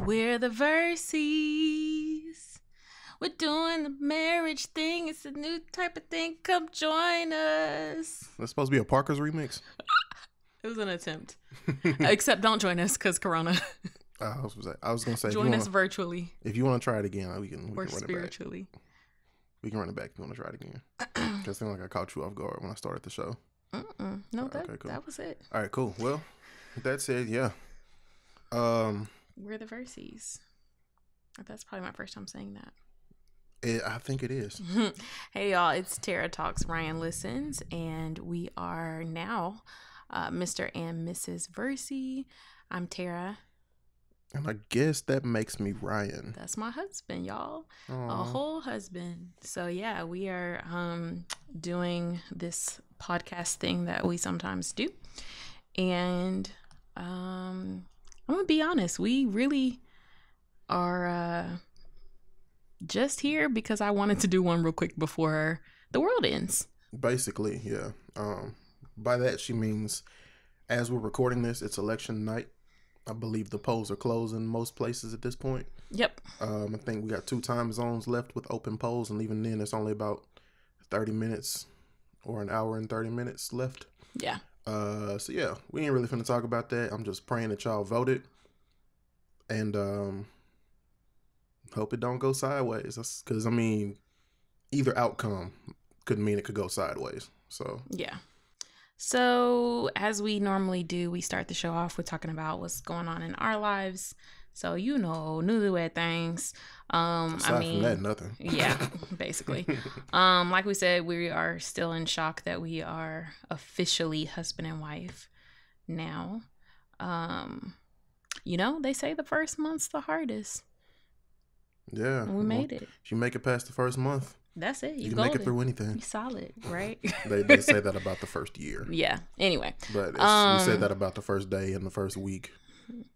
We're the Versies. We're doing the marriage thing. It's a new type of thing. Come join us. That's supposed to be a Parker's remix. It was an attempt. Except don't join us because Corona. I was gonna say join us virtually. If you want to try it again, we can run spiritually. It back. We can run it back if you want to try it again. Because I think like I caught you off guard when I started the show. No, okay, cool. That was it. All right, cool. Well, with that said, yeah. We're the Versies. That's probably my first time saying that. I think it is. Hey y'all, it's Tara Talks, Ryan Listens, and we are now Mr. and Mrs. Versie. I'm Tara. And I guess that makes me Ryan. That's my husband, y'all. Aww. A whole husband. So yeah, we are doing this podcast thing that we sometimes do. And I'm gonna be honest, we really are just here because I wanted to do one real quick before the world ends. Basically, yeah. By that she means as we're recording this, it's election night. I believe the polls are closed in most places at this point. Yep. I think we got 2 time zones left with open polls, and even then it's only about 30 minutes or an hour and 30 minutes left. Yeah. So yeah, we ain't really finna talk about that. I'm just praying that y'all voted. And hope it don't go sideways. Because, I mean, either outcome could mean it could go sideways. So yeah. So as we normally do, we start the show off with talking about what's going on in our lives. So, you know, newlywed things. Aside from that, nothing. Yeah, basically. Like we said, we are still in shock that we are officially husband and wife now. You know, they say the first month's the hardest. Yeah. And we made it. If you make it past the first month, that's it. You can make it through anything. You're solid, right? They say that about the first year. Yeah. Anyway. But we say that about the first day and the first week.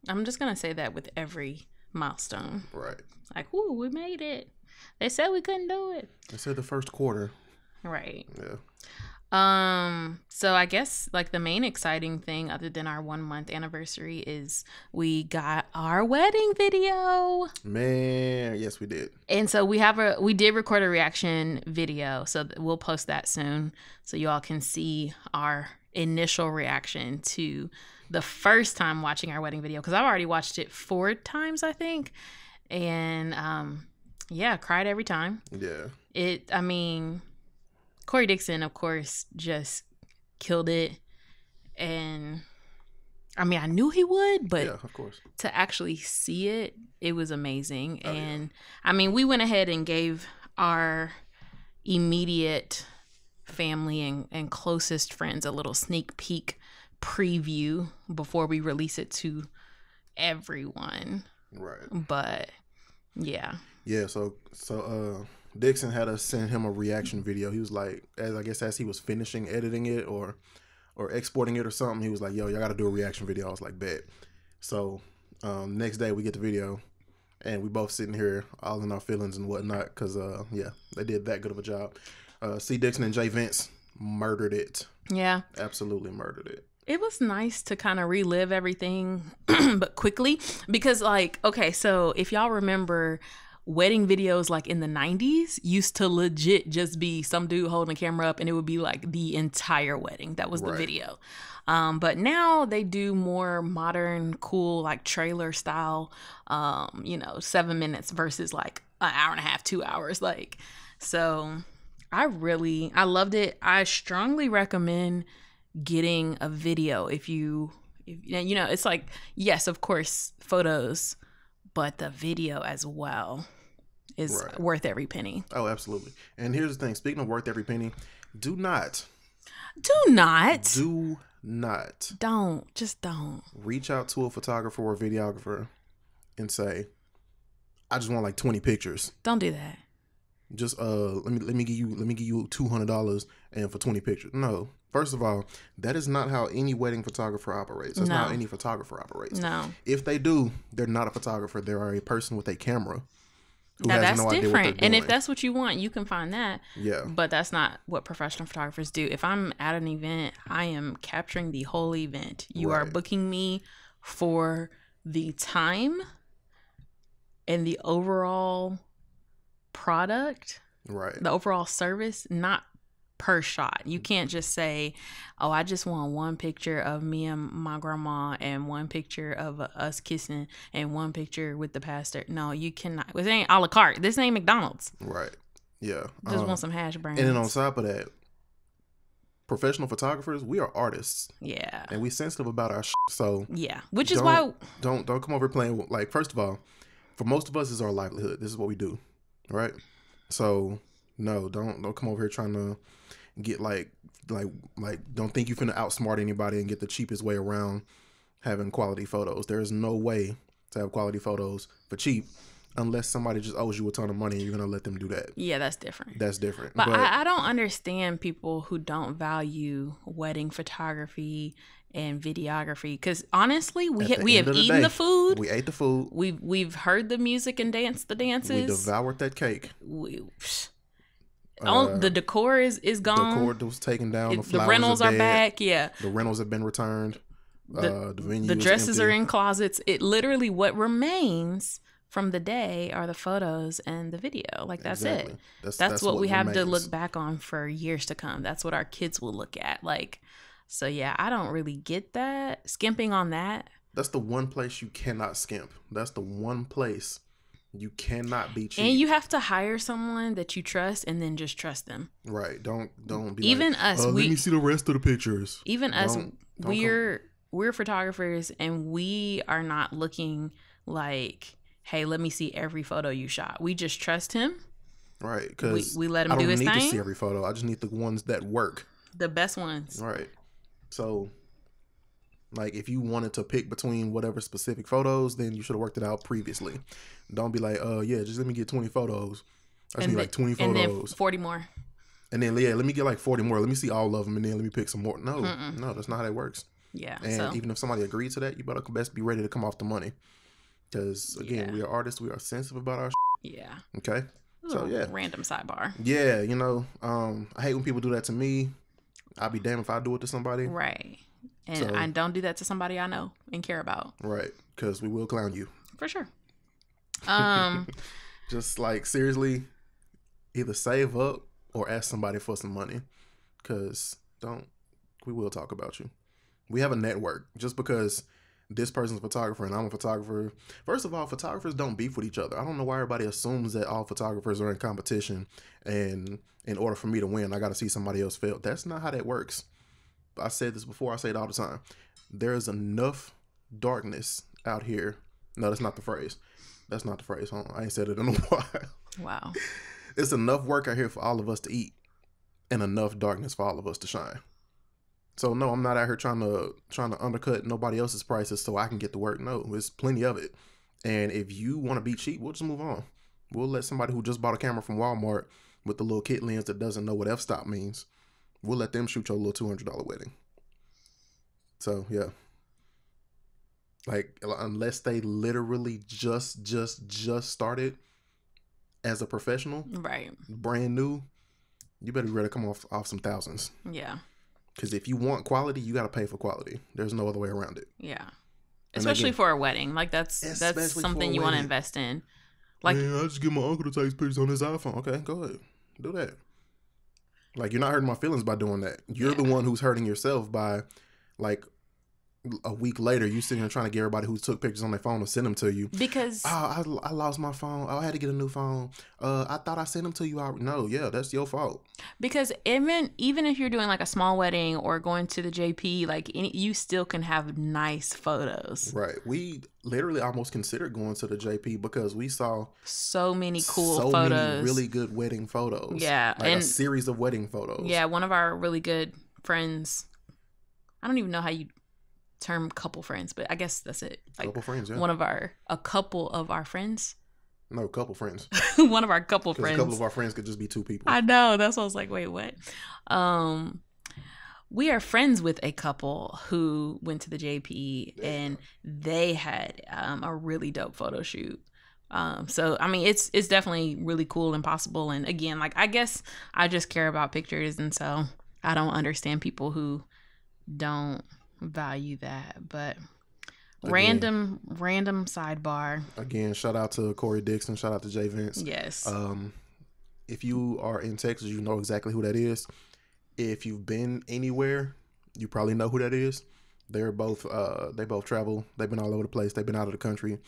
I'm just going to say that with every milestone. Right. Like, ooh, we made it. They said we couldn't do it. They said the first quarter. Right. Yeah. So I guess like the main exciting thing other than our 1 month anniversary is we got our wedding video. Man, yes we did. And so we did record a reaction video, so we'll post that soon so you all can see our initial reaction to the first time watching our wedding video, because I've already watched it 4 times, I think. And yeah, cried every time. Yeah. Corey Dixon, of course, just killed it. And I mean, I knew he would, but yeah, of course, to actually see it, it was amazing. Oh, and yeah. I mean, we went ahead and gave our immediate family and closest friends a little sneak peek preview before we release it to everyone. Right. But yeah. Yeah, so Dixon had us send him a reaction video. He was like, as he was finishing editing it or exporting it or something, he was like, yo, y'all got to do a reaction video. I was like, bet. So next day we get the video and we both sitting here all in our feelings and whatnot because, yeah, they did that good of a job. C. Dixon and J. Vince murdered it. Yeah. Absolutely murdered it. It was nice to kind of relive everything, but quickly because okay, so if y'all remember, wedding videos like in the 90s used to legit just be some dude holding a camera up and it would be like the entire wedding. That was the video. But now they do more modern, cool, like trailer style, 7 minutes versus like an hour and a half, 2 hours. So I loved it. I strongly recommend getting a video if it's like, yes, of course, photos, but the video as well is worth every penny. Oh, absolutely. And here's the thing. Speaking of worth every penny, don't reach out to a photographer or videographer and say, I just want like 20 pictures. Don't do that. Just let me give you $200 and for 20 pictures. No. First of all, that is not how any wedding photographer operates. That's not how any photographer operates. No. If they do, they're not a photographer. They are a person with a camera who now has that's no idea what different. they're doing. And if that's what you want, you can find that. Yeah. But that's not what professional photographers do. If I'm at an event, I am capturing the whole event. You are booking me for the time and the overall product, Right. the overall service, not per shot. You can't just say, oh, I just want one picture of me and my grandma and one picture of us kissing and one picture with the pastor. No, you cannot. This ain't a la carte. This ain't McDonald's. Right. Yeah. Just want some hash browns. And then on top of that, professional photographers, we are artists. Yeah. And we sensitive about our so yeah. Which is why don't come over playing like, first of all, for most of us, it's our livelihood. This is what we do. Right? So no, don't come over here trying to get like don't think you finna outsmart anybody and get the cheapest way around having quality photos. There's no way to have quality photos for cheap unless somebody just owes you a ton of money and you're gonna let them do that. Yeah, that's different. That's different. But I don't understand people who don't value wedding photography and videography, because honestly, we have eaten the food. We ate the food. We've heard the music and danced the dances. We devoured that cake. The decor is gone. The decor was taken down. The rentals are back. Yeah. The rentals have been returned. The venue. The dresses are in closets. It literally, what remains from the day are the photos and the video. Like, that's exactly. it. That's what we have to look back on for years to come. That's what our kids will look at. Like, so yeah, I don't really get that. Skimping on that. That's the one place you cannot skimp. That's the one place you cannot be cheap. And you have to hire someone that you trust and then just trust them. Right. Don't be even like, us. Let me see the rest of the pictures. Even us, we're photographers, and we are not looking like, hey, let me see every photo you shot. We just trust him. Right. Because we let him do his thing. I don't need to see every photo. I just need the ones that work. The best ones. Right. So, like, if you wanted to pick between whatever specific photos, then you should have worked it out previously. Don't be like, yeah, just let me get 20 photos. I just need like 20 photos. And then 40 more. And then, yeah, let me get like 40 more. Let me see all of them, and then let me pick some more. No, that's not how that works. Yeah. And even if somebody agrees to that, you better best be ready to come off the money. Because, again, we are artists. We are sensitive about our Yeah. Okay? So, yeah. Random sidebar. Yeah, you know, I hate when people do that to me. I'll be damned if I do it to somebody. Right. And I don't do that to somebody I know and care about. Right. Because we will clown you. For sure. Just like, seriously, either save up or ask somebody for some money. Because we will talk about you. We have a network. Just because this person's a photographer and I'm a photographer. First of all, photographers don't beef with each other. I don't know why everybody assumes that all photographers are in competition, and in order for me to win, I got to see somebody else fail. That's not how that works. I said this before. I say it all the time. There's enough darkness out here. No, that's not the phrase. That's not the phrase. Huh? I ain't said it in a while. Wow. It's enough work out here for all of us to eat and enough darkness for all of us to shine. So no, I'm not out here trying to undercut nobody else's prices so I can get the work. No, there's plenty of it. And if you want to be cheap, we'll just move on. We'll let somebody who just bought a camera from Walmart with the little kit lens that doesn't know what f-stop means, we'll let them shoot your little $200 wedding. So yeah, like, unless they literally just started as a professional, right, brand new, you better be ready to come off some thousands. Yeah. Because if you want quality, you got to pay for quality. There's no other way around it. Yeah. Especially for a wedding. Like, that's something you want to invest in. Like, man, I just get my uncle to take pictures on his iPhone. Okay, go ahead. Do that. Like, you're not hurting my feelings by doing that. You're the one who's hurting yourself by, like, a week later, you sitting there trying to get everybody who took pictures on their phone to send them to you. Because I lost my phone. I had to get a new phone. I thought I sent them to you. No, yeah, that's your fault. Because even if you're doing like a small wedding or going to the JP, like, you still can have nice photos. Right. We literally almost considered going to the JP because we saw so many cool photos, many really good wedding photos. Yeah, like a series of wedding photos. Yeah, one of our really good friends. I don't even know how you term couple friends, but I guess that's it. Like, couple friends, yeah. A couple of our friends. No, couple friends. One of our couple friends. A couple of our friends could just be two people. I know. That's why I was like, wait, what? We are friends with a couple who went to the JP and they had a really dope photo shoot. So I mean, it's definitely really cool and possible. And again, like, I guess I just care about pictures, and so I don't understand people who don't value that. But Random sidebar. Again, shout out to Corey Dixon. Shout out to Jay Vince. Yes. If you are in Texas, you know exactly who that is. If you've been anywhere, you probably know who that is. They're both they both travel. They've been all over the place. They've been out of the country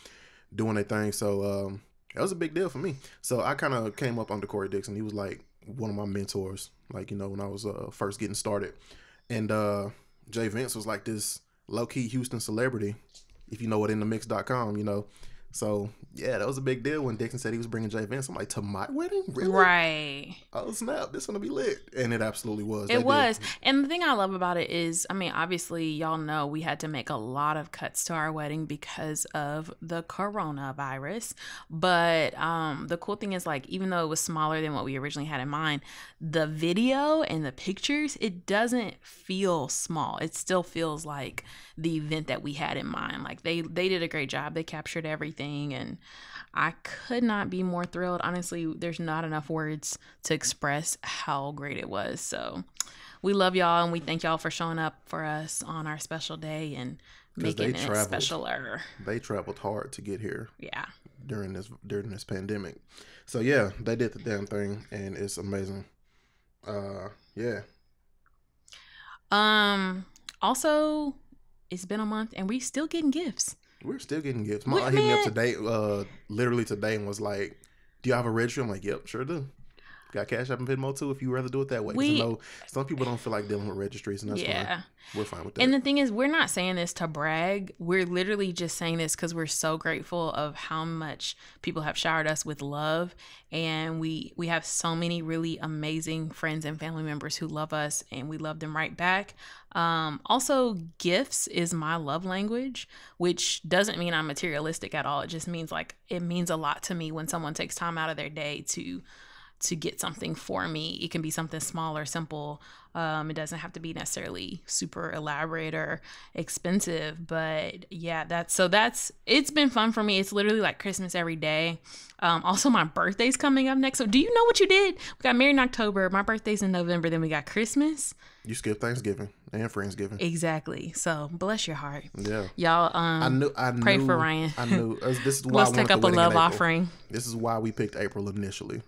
doing their thing. So that was a big deal for me. So I kind of came up under Corey Dixon. He was like one of my mentors, like, you know, when I was first getting started. And Jay Vince was like this low-key Houston celebrity, if you know what InTheMix.com, you know. So, yeah, that was a big deal when Dixon said he was bringing Jay Vince. I'm like, to my wedding? Really? Right. Oh, snap. This is going to be lit. And it absolutely was. It was. And the thing I love about it is, I mean, obviously, y'all know we had to make a lot of cuts to our wedding because of the coronavirus. But the cool thing is, like, even though it was smaller than what we originally had in mind, the video and the pictures, it doesn't feel small. It still feels like the event that we had in mind. Like, they did a great job. They captured everything. And I could not be more thrilled. Honestly, there's not enough words to express how great it was. So we love y'all and we thank y'all for showing up for us on our special day and making it specialer. They traveled hard to get here. Yeah. During this pandemic. So yeah, they did the damn thing and it's amazing. Yeah. Also, it's been a month and we still getting gifts. We're still getting gifts. My aunt hit me up today, literally today, and was like, "Do you have a registry?" I'm like, "Yep, sure do." Got Cash App and Venmo too, if you rather do it that way. I know some people don't feel like dealing with registries, and that's fine. We're fine with that. And the thing is, we're not saying this to brag. We're literally just saying this because we're so grateful of how much people have showered us with love. And we have so many really amazing friends and family members who love us, and we love them right back. Also, gifts is my love language, which doesn't mean I'm materialistic at all. It just means like it means a lot to me when someone takes time out of their day to get something for me. It can be something small or simple. It doesn't have to be necessarily super elaborate or expensive, but yeah, it's been fun for me. It's literally like Christmas every day. Also my birthday's coming up next. So do you know what you did? We got married in October. My birthday's in November. Then we got Christmas. You skipped Thanksgiving and Friendsgiving. Exactly. So bless your heart. Yeah. Y'all, I knew, pray for Ryan. I knew. This is why let's take up a love offering. This is why we picked April initially.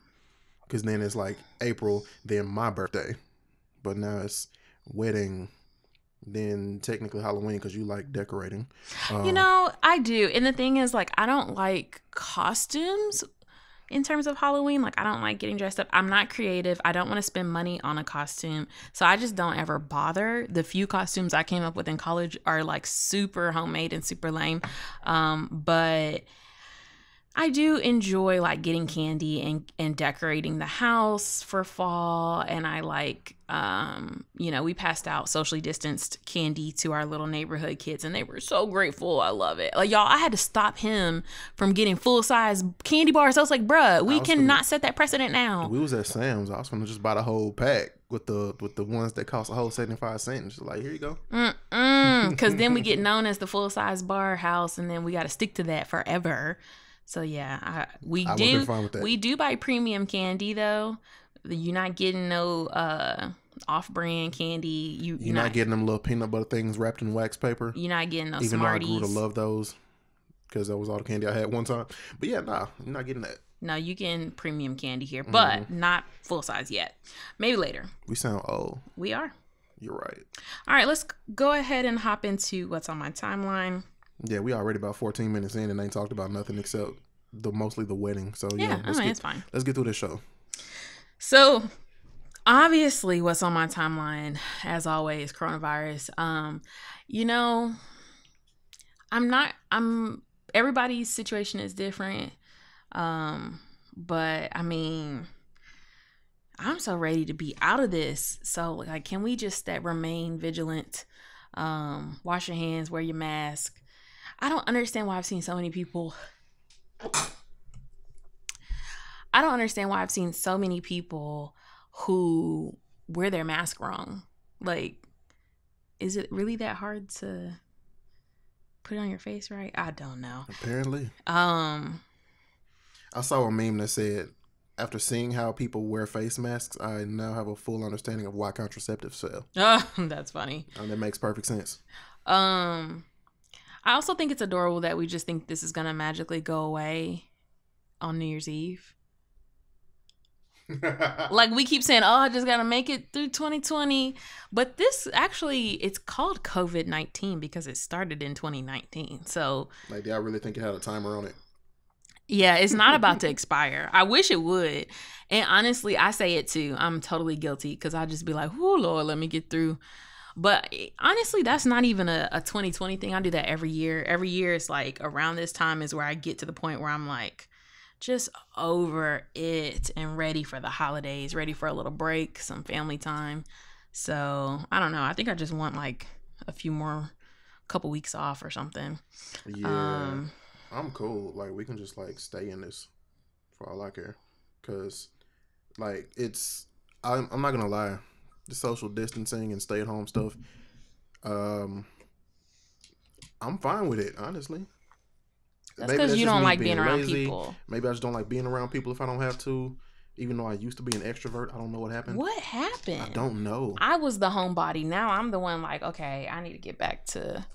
Because then it's like April, then my birthday. But now it's wedding, then technically Halloween because you like decorating. You know, I do. And the thing is, like, I don't like costumes in terms of Halloween. Like, I don't like getting dressed up. I'm not creative. I don't want to spend money on a costume. So I just don't ever bother. The few costumes I came up with in college are like super homemade and super lame. But I do enjoy like getting candy and decorating the house for fall. And I like, you know, we passed out socially distanced candy to our little neighborhood kids and they were so grateful. I love it. Like, y'all, I had to stop him from getting full size candy bars. I was like, bruh, we cannot set that precedent now. We was at Sam's. I was going to just buy the whole pack with the ones that cost a whole 75 cents. Just like, here you go. Because then we get known as the full size bar house and then we got to stick to that forever. So yeah, we do buy premium candy though. You're not getting no off-brand candy. You're not getting them little peanut butter things wrapped in wax paper. You're not getting no Even Smarties. Though I grew to love those because that was all the candy I had one time. But yeah, nah, you're not getting that. No, you getting premium candy here, but not full size yet. Maybe later. We sound old. We are. You're right. All right, let's go ahead and hop into what's on my timeline. Yeah, we already about 14 minutes in and ain't talked about nothing except mostly the wedding. So yeah, it's fine. Let's get through this show. So obviously what's on my timeline, as always, coronavirus. You know, everybody's situation is different. But I mean, I'm so ready to be out of this. So like, can we just remain vigilant? Wash your hands, wear your mask. I don't understand why I've seen so many people. I don't understand why I've seen so many people who wear their mask wrong. Like, is it really that hard to put it on your face right? I don't know. Apparently. I saw a meme that said, after seeing how people wear face masks, I now have a full understanding of why contraceptives sell. Oh, that's funny. And that makes perfect sense. I also think it's adorable that we just think this is gonna magically go away on New Year's Eve. Like we keep saying, oh, I just gotta make it through 2020, but this actually, it's called COVID-19 because it started in 2019. So like, I really think it had a timer on it. Yeah, it's not about to expire. I wish it would. And honestly, I say it too. I'm totally guilty because I just be like, oh, Lord, let me get through. But honestly, that's not even a 2020 thing. I do that every year. Every year, it's like around this time is where I get to the point where I'm like, just over it and ready for the holidays, ready for a little break, some family time. So I don't know. I think I just want like a few more, couple weeks off or something. Yeah. I'm cool. Like, we can just, like, stay in this for all I care. Because, like, I'm not going to lie. The social distancing and stay-at-home stuff, I'm fine with it, honestly. That's because you don't like being around people. Maybe I just don't like being around people if I don't have to. Even though I used to be an extrovert, I don't know what happened. What happened? I don't know. I was the homebody. Now I'm the one like, okay, I need to get back to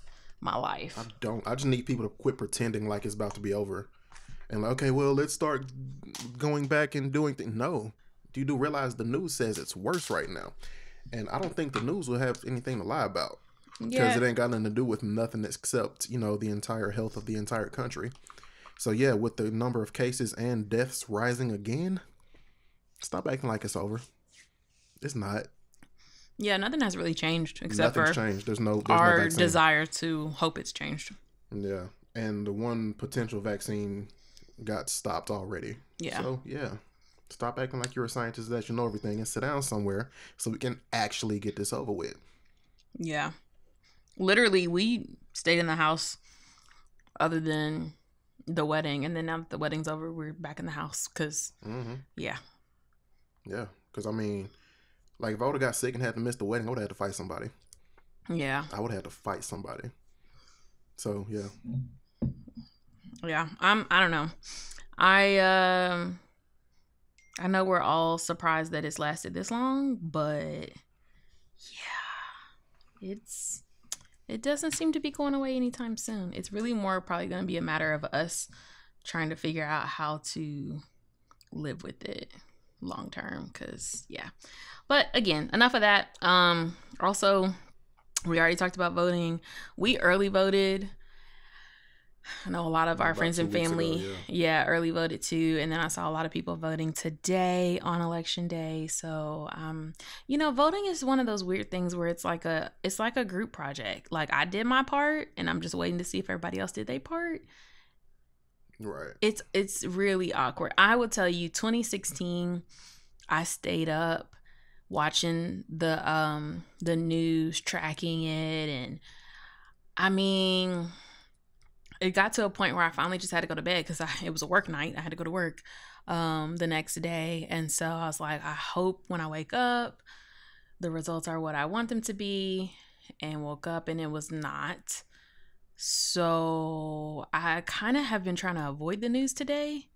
my life. I just need people to quit pretending like it's about to be over. And like, okay, well, let's start going back and doing things. No. You do realize the news says it's worse right now. And I don't think the news will have anything to lie about. Because it ain't got nothing to do with nothing except, the entire health of the entire country. So yeah, with the number of cases and deaths rising again, stop acting like it's over. It's not. Yeah, nothing has really changed except Nothing's for changed. There's no our vaccine. desire to hope it's changed. Yeah, and the one potential vaccine got stopped already. Yeah. So yeah, stop acting like you're a scientist that you know everything and sit down somewhere so we can actually get this over with. Yeah, literally, we stayed in the house other than the wedding, and then now that the wedding's over, we're back in the house because yeah, because I mean. Like, if I would have got sick and had to miss the wedding, I would have had to fight somebody. Yeah. I would have had to fight somebody. So, yeah. Yeah. I don't know. I know we're all surprised that it's lasted this long, but yeah, it doesn't seem to be going away anytime soon. It's really more probably going to be a matter of us trying to figure out how to live with it long term, because yeah. But again, enough of that. Also, we already talked about voting. We early voted. I know a lot of our friends and family early voted too, and then I saw a lot of people voting today on election day. So voting is one of those weird things where it's like a group project. Like, I did my part and I'm just waiting to see if everybody else did their part. Right. It's really awkward. I will tell you, 2016, I stayed up watching the news, tracking it, and I mean, it got to a point where I finally just had to go to bed because it was a work night. I had to go to work the next day, and so I was like, I hope when I wake up the results are what I want them to be, and woke up and it was not. So I kind of have been trying to avoid the news today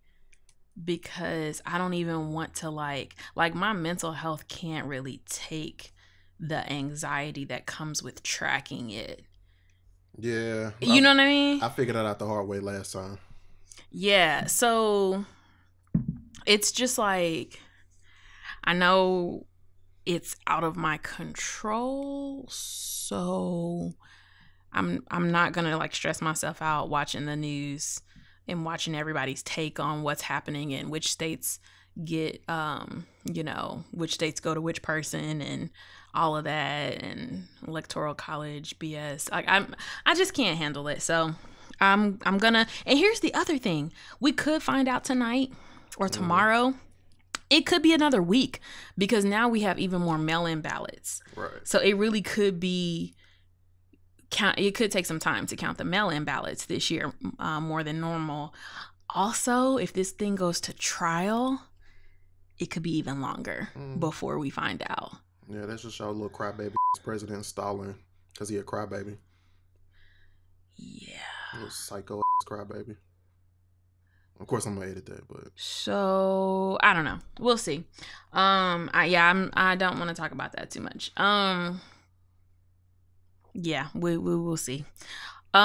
because I don't even want to like my mental health can't really take the anxiety that comes with tracking it. Yeah. You know what I mean? I figured that out the hard way last time. Yeah. So it's just like, I know it's out of my control. So I'm not going to like stress myself out watching the news and watching everybody's take on what's happening and which states get, which states go to which person and all of that and electoral college BS. Like, I just can't handle it. So I'm gonna, and here's the other thing. We could find out tonight or tomorrow. It could be another week because now we have even more mail-in ballots. Right. So it really could be, it could take some time to count the mail-in ballots this year more than normal. Also, if this thing goes to trial, it could be even longer before we find out. Yeah, that's just our little crybaby president Stalin, because he a crybaby. Yeah. Little psycho crybaby. Of course, I'm gonna edit that, but so I don't know. We'll see. I don't want to talk about that too much. Yeah, we will see. So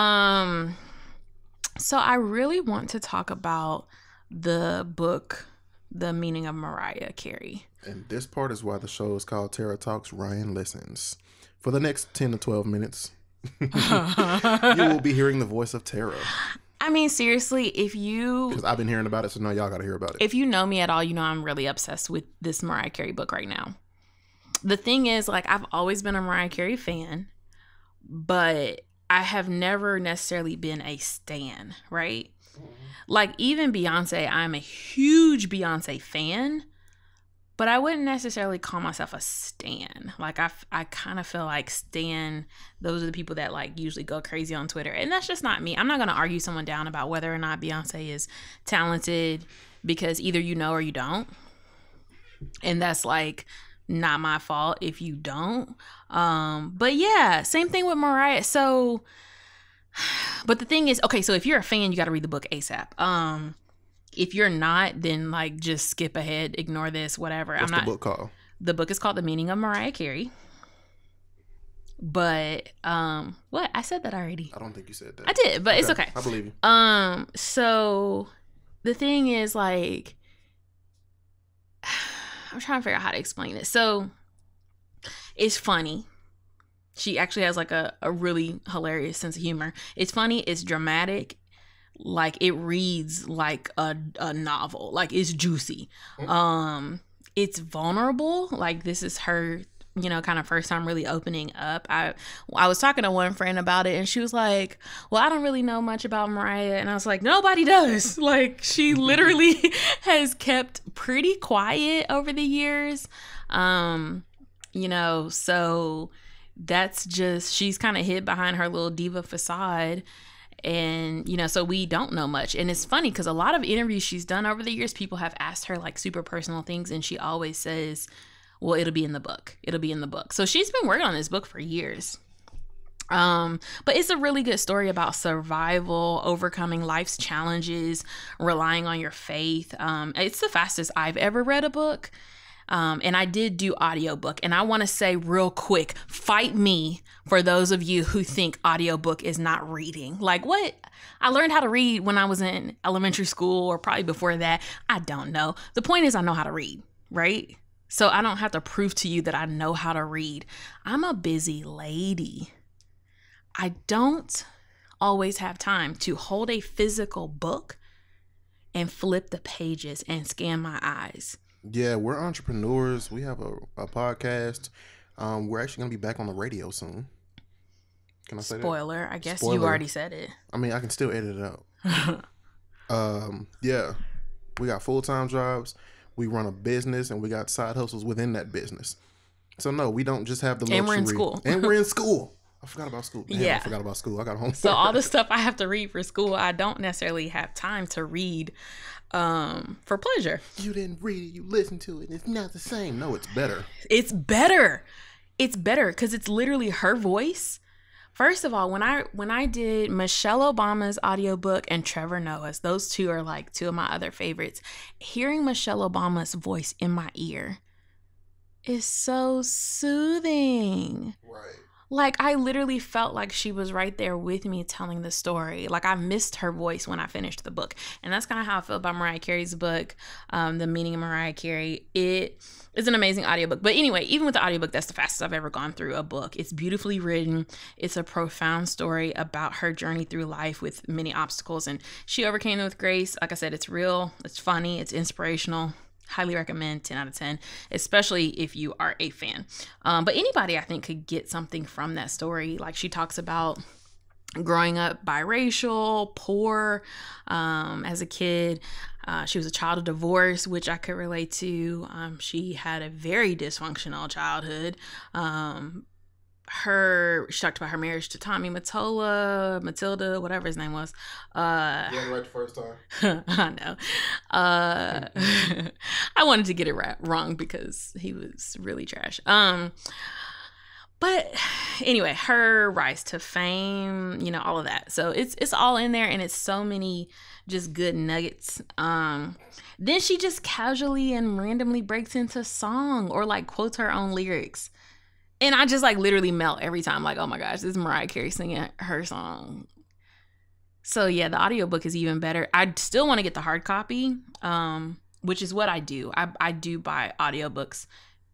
I really want to talk about the book, The Meaning of Mariah Carey. And this part is why the show is called Tara Talks, Ryan Listens. For the next 10 to 12 minutes, you will be hearing the voice of Tara. I mean, seriously, if you... Because I've been hearing about it, so now y'all got to hear about it. If you know me at all, you know I'm really obsessed with this Mariah Carey book right now. The thing is, like, I've always been a Mariah Carey fan, but I have never necessarily been a stan, right? Like, even Beyonce, I'm a huge Beyonce fan, but I wouldn't necessarily call myself a stan. Like, I kind of feel like stan, those are the people that, like, usually go crazy on Twitter. And that's just not me. I'm not going to argue someone down about whether or not Beyonce is talented, because either you know or you don't. And that's, like, not my fault if you don't. But, yeah, same thing with Mariah. So, but the thing is, okay, so if you're a fan, you got to read the book ASAP. If you're not, then like just skip ahead, ignore this, whatever. What's the book called? The book is called The Meaning of Mariah Carey. But what? I said that already. I don't think you said that. I did, but it's okay. I believe you. So the thing is, like, I'm trying to figure out how to explain it. So it's funny. She actually has like a really hilarious sense of humor. It's funny, it's dramatic. Like, it reads like a novel. Like, it's juicy. It's vulnerable. Like, this is her, you know, kind of first time really opening up. I was talking to one friend about it, and she was like, well, I don't really know much about Mariah. And I was like, nobody does. Like, she literally has kept pretty quiet over the years. You know, so that's just, she's kind of hid behind her little diva facade. And, you know, so we don't know much. And it's funny because a lot of interviews she's done over the years, people have asked her like super personal things, and she always says, well, it'll be in the book. It'll be in the book. So she's been working on this book for years. But it's a really good story about survival, overcoming life's challenges, relying on your faith. It's the fastest I've ever read a book. And I did do audiobook, and I want to say real quick, fight me for those of you who think audiobook is not reading. Like, what? I learned how to read when I was in elementary school, or probably before that. I don't know. The point is, I know how to read, right? So I don't have to prove to you that I know how to read. I'm a busy lady. I don't always have time to hold a physical book and flip the pages and scan my eyes. Yeah, we're entrepreneurs. We have a podcast. We're actually going to be back on the radio soon. Can I say that? Spoiler. I guess Spoiler. you already said it. I mean, I can still edit it out. Yeah, we got full-time jobs. We run a business, and we got side hustles within that business. So no, we don't just have the luxury. And we're in school. And we're in school. I forgot about school. Damn, yeah. I forgot about school. I got homework. So all the stuff I have to read for school, I don't necessarily have time to read for pleasure. You didn't read it, you listened to it. It's not the same. No, it's better. It's better. It's better because it's literally her voice. First of all, when I did Michelle Obama's audiobook and Trevor Noah's, those two are like two of my other favorites. Hearing Michelle Obama's voice in my ear is so soothing. Right. Like, I literally felt like she was right there with me telling the story. Like, I missed her voice when I finished the book. And that's kind of how I feel about Mariah Carey's book, The Meaning of Mariah Carey. It is an amazing audiobook. But anyway, even with the audiobook, that's the fastest I've ever gone through a book. It's beautifully written. It's a profound story about her journey through life with many obstacles. And she overcame them with grace. Like I said, it's real. It's funny. It's inspirational. Highly recommend, 10 out of 10, especially if you are a fan. But anybody, I think, could get something from that story. Like, she talks about growing up biracial, poor as a kid. She was a child of divorce, which I could relate to. She had a very dysfunctional childhood. She talked about her marriage to Tommy Matilda, whatever his name was. You had it right the first time. I know. I wanted to get it wrong because he was really trash. But anyway, her rise to fame, you know, all of that. So it's all in there, and it's so many just good nuggets. Then she just casually and randomly breaks into song or like quotes her own lyrics. And I just like literally melt every time. Like, oh my gosh, this is Mariah Carey singing her song. So yeah, the audiobook is even better. I still want to get the hard copy, which is what I do. I do buy audiobooks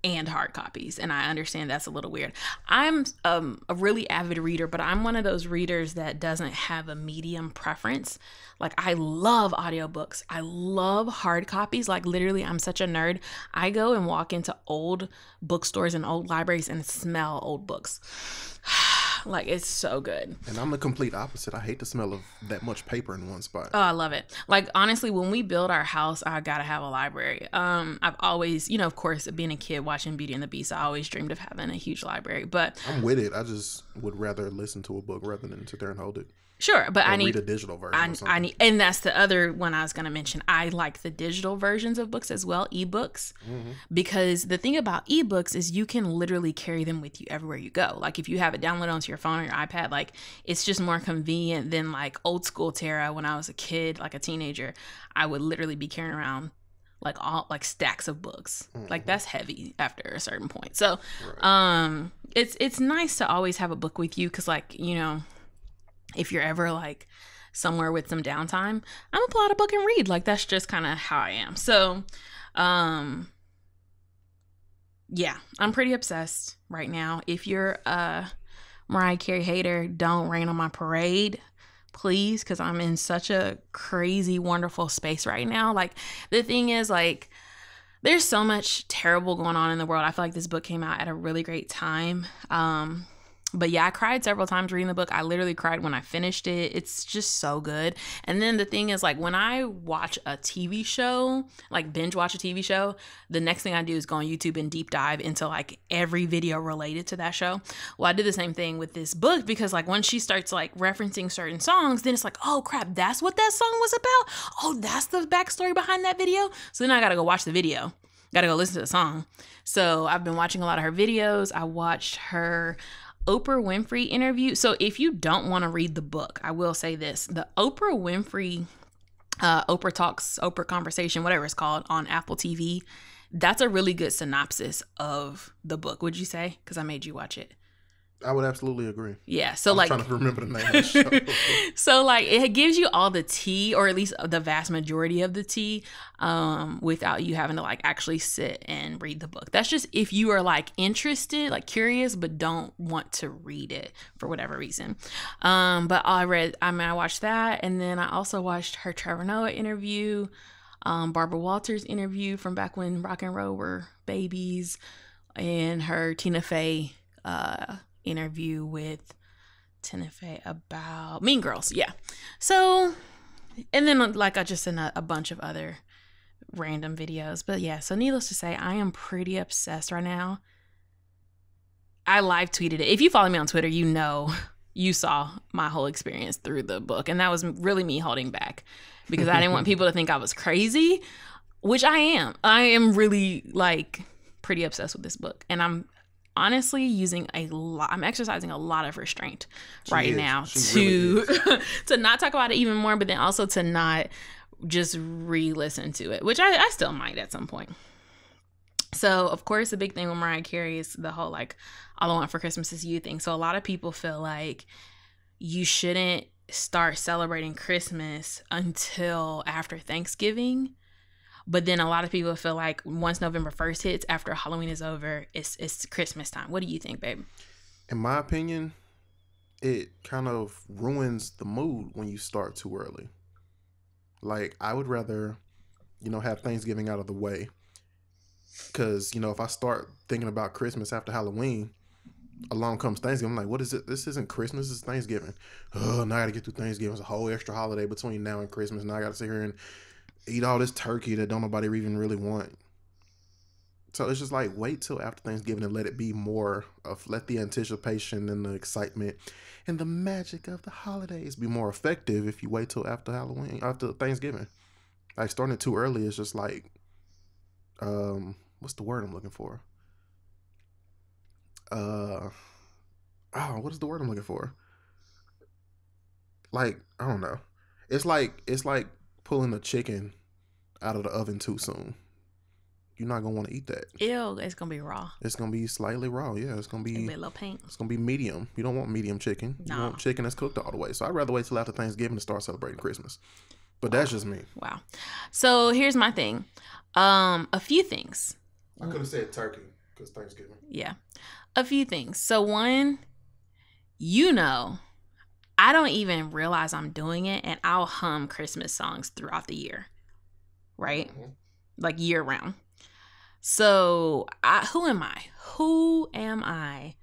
and hard copies, and I understand that's a little weird. I'm a really avid reader, but I'm one of those readers that doesn't have a medium preference. Like, I love audiobooks. I love hard copies. Like, literally, I'm such a nerd. I go and walk into old bookstores and old libraries and smell old books. Like, it's so good. And I'm the complete opposite. I hate the smell of that much paper in one spot. Oh, I love it. Like, honestly, when we build our house, I gotta have a library. I've always, of course, being a kid watching Beauty and the Beast, I always dreamed of having a huge library. But I'm with it. I just would rather listen to a book rather than sit there and hold it. Sure, but I need read a digital version. I need, and that's the other one I was going to mention. I like the digital versions of books as well, ebooks, because the thing about ebooks is you can literally carry them with you everywhere you go. Like, if you have it downloaded onto your phone or your iPad, like, it's just more convenient than like old school Tara. When I was a kid, like a teenager, I would literally be carrying around like stacks of books. Like, that's heavy after a certain point. So, right. It's nice to always have a book with you, because, like, if you're ever like somewhere with some downtime, I'm gonna pull out a book and read. Like, that's just kind of how I am. So, yeah, I'm pretty obsessed right now. If you're a Mariah Carey hater, don't rain on my parade, please, because I'm in such a crazy, wonderful space right now. Like, the thing is, like, there's so much terrible going on in the world. I feel like this book came out at a really great time. But yeah, I cried several times reading the book. I literally cried when I finished it. It's just so good. And then the thing is, like, when I watch a TV show, like binge watch a TV show, the next thing I do is go on YouTube and deep dive into like every video related to that show. Well, I did the same thing with this book, because like once she starts like referencing certain songs, then it's like, oh crap, that's what that song was about? Oh, that's the backstory behind that video? So then I gotta go watch the video. Gotta go listen to the song. So I've been watching a lot of her videos. I watched her Oprah Winfrey interview. So if you don't want to read the book, I will say this: the Oprah Winfrey, Oprah Talks, Oprah Conversation, whatever it's called, on Apple TV, that's a really good synopsis of the book. Would you say? Because I made you watch it. I would absolutely agree. Yeah. So I'm like, trying to remember the name of the show. So like, it gives you all the tea, or at least the vast majority of the tea, without you having to like actually sit and read the book. That's just if you are like interested, like curious, but don't want to read it for whatever reason. But I watched that, and then I also watched her Trevor Noah interview, Barbara Walters interview from back when rock and roll were babies, and her Tina Fey interview with Tina Fey about Mean Girls. Yeah. So, and then like I just sent a bunch of other random videos. But yeah, so needless to say, I am pretty obsessed right now. I live tweeted it. If you follow me on Twitter, you saw my whole experience through the book. And that was really me holding back, because I didn't want people to think I was crazy, which I am. I am really like pretty obsessed with this book. And I'm honestly I'm exercising a lot of restraint right now to really to not talk about it even more, but then also to not just re-listen to it, which I still might at some point. So of course the big thing with Mariah Carey is the whole like all I want for Christmas is you thing. So a lot of people feel like you shouldn't start celebrating Christmas until after Thanksgiving. But then a lot of people feel like once November 1st hits, after Halloween is over, it's Christmas time. What do you think, babe? In my opinion, it kind of ruins the mood when you start too early. Like, I would rather, have Thanksgiving out of the way. Because, if I start thinking about Christmas after Halloween, along comes Thanksgiving. I'm like, what is it? This isn't Christmas, it's Thanksgiving. Oh, now I got to get through Thanksgiving. It's a whole extra holiday between now and Christmas. Now I got to sit here and eat all this turkey that don't nobody even really want. So it's just like, wait till after Thanksgiving and let it be more of, let the anticipation and the excitement and the magic of the holidays be more effective if you wait till after Thanksgiving. Like, starting it too early is just like, what's the word I'm looking for? What is the word I'm looking for? Like, I don't know. It's like pulling a chicken out of the oven too soon. you're not gonna want to eat that. Ew, it's gonna be raw. It's gonna be slightly raw. Yeah, it's gonna be a little pink. It's gonna be medium. You don't want medium chicken. You want chicken that's cooked all the way. So I'd rather wait till after Thanksgiving to start celebrating Christmas. But that's just me. Wow. So here's my thing. A few things. I could have said turkey because Thanksgiving. Yeah, a few things. So one, I don't even realize I'm doing it, and I'll hum Christmas songs throughout the year, right? Mm-hmm. Like year round. So who am I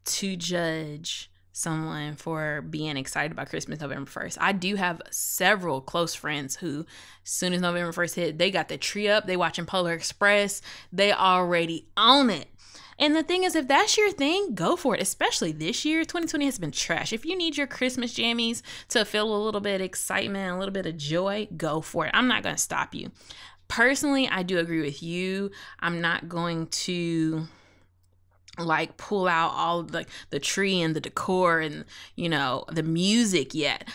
to judge someone for being excited about Christmas November 1st? I do have several close friends who, as soon as November 1st hit, they got the tree up, they watching Polar Express, they already own it. And the thing is, if that's your thing, go for it. Especially this year, 2020 has been trash. If you need your Christmas jammies to feel a little bit of excitement, a little bit of joy, go for it. I'm not going to stop you. Personally, I do agree with you. I'm not going to like pull out all the tree and the decor and the music yet.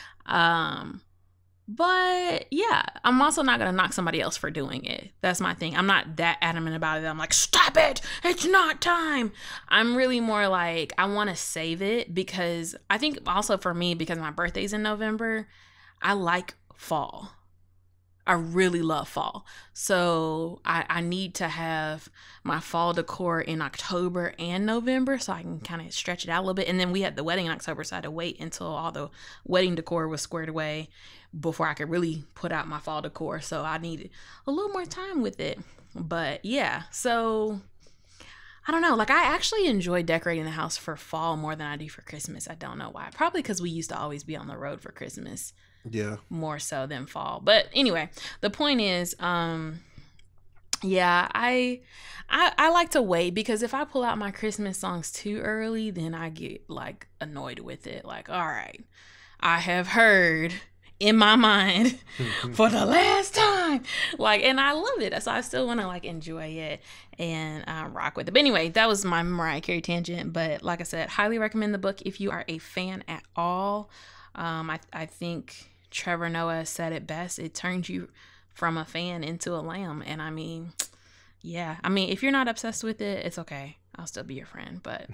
But yeah, I'm also not gonna knock somebody else for doing it. That's my thing. I'm not that adamant about it. I'm like, stop it, it's not time. I'm really more like, I want to save it, because I think also for me, because my birthday's in November, I like fall. I really love fall. So I need to have my fall decor in October and November so I can kind of stretch it out a little bit. And then we had the wedding in October, so I had to wait until all the wedding decor was squared away before I could really put out my fall decor. So I needed a little more time with it. But yeah, so I don't know. Like, I actually enjoy decorating the house for fall more than I do for Christmas. I don't know why. Probably because we used to always be on the road for Christmas. Yeah. More so than fall. But anyway, the point is, yeah, I like to wait, because if I pull out my Christmas songs too early, then I get like annoyed with it. Like, all right, I have heard in my mind for the last time, like, and I love it. So I still want to like enjoy it and rock with it. But anyway, that was my Mariah Carey tangent. But like I said, highly recommend the book if you are a fan at all. I think Trevor Noah said it best. It turns you from a fan into a lamb. And I mean, yeah. I mean, if you're not obsessed with it, it's okay. I'll still be your friend. But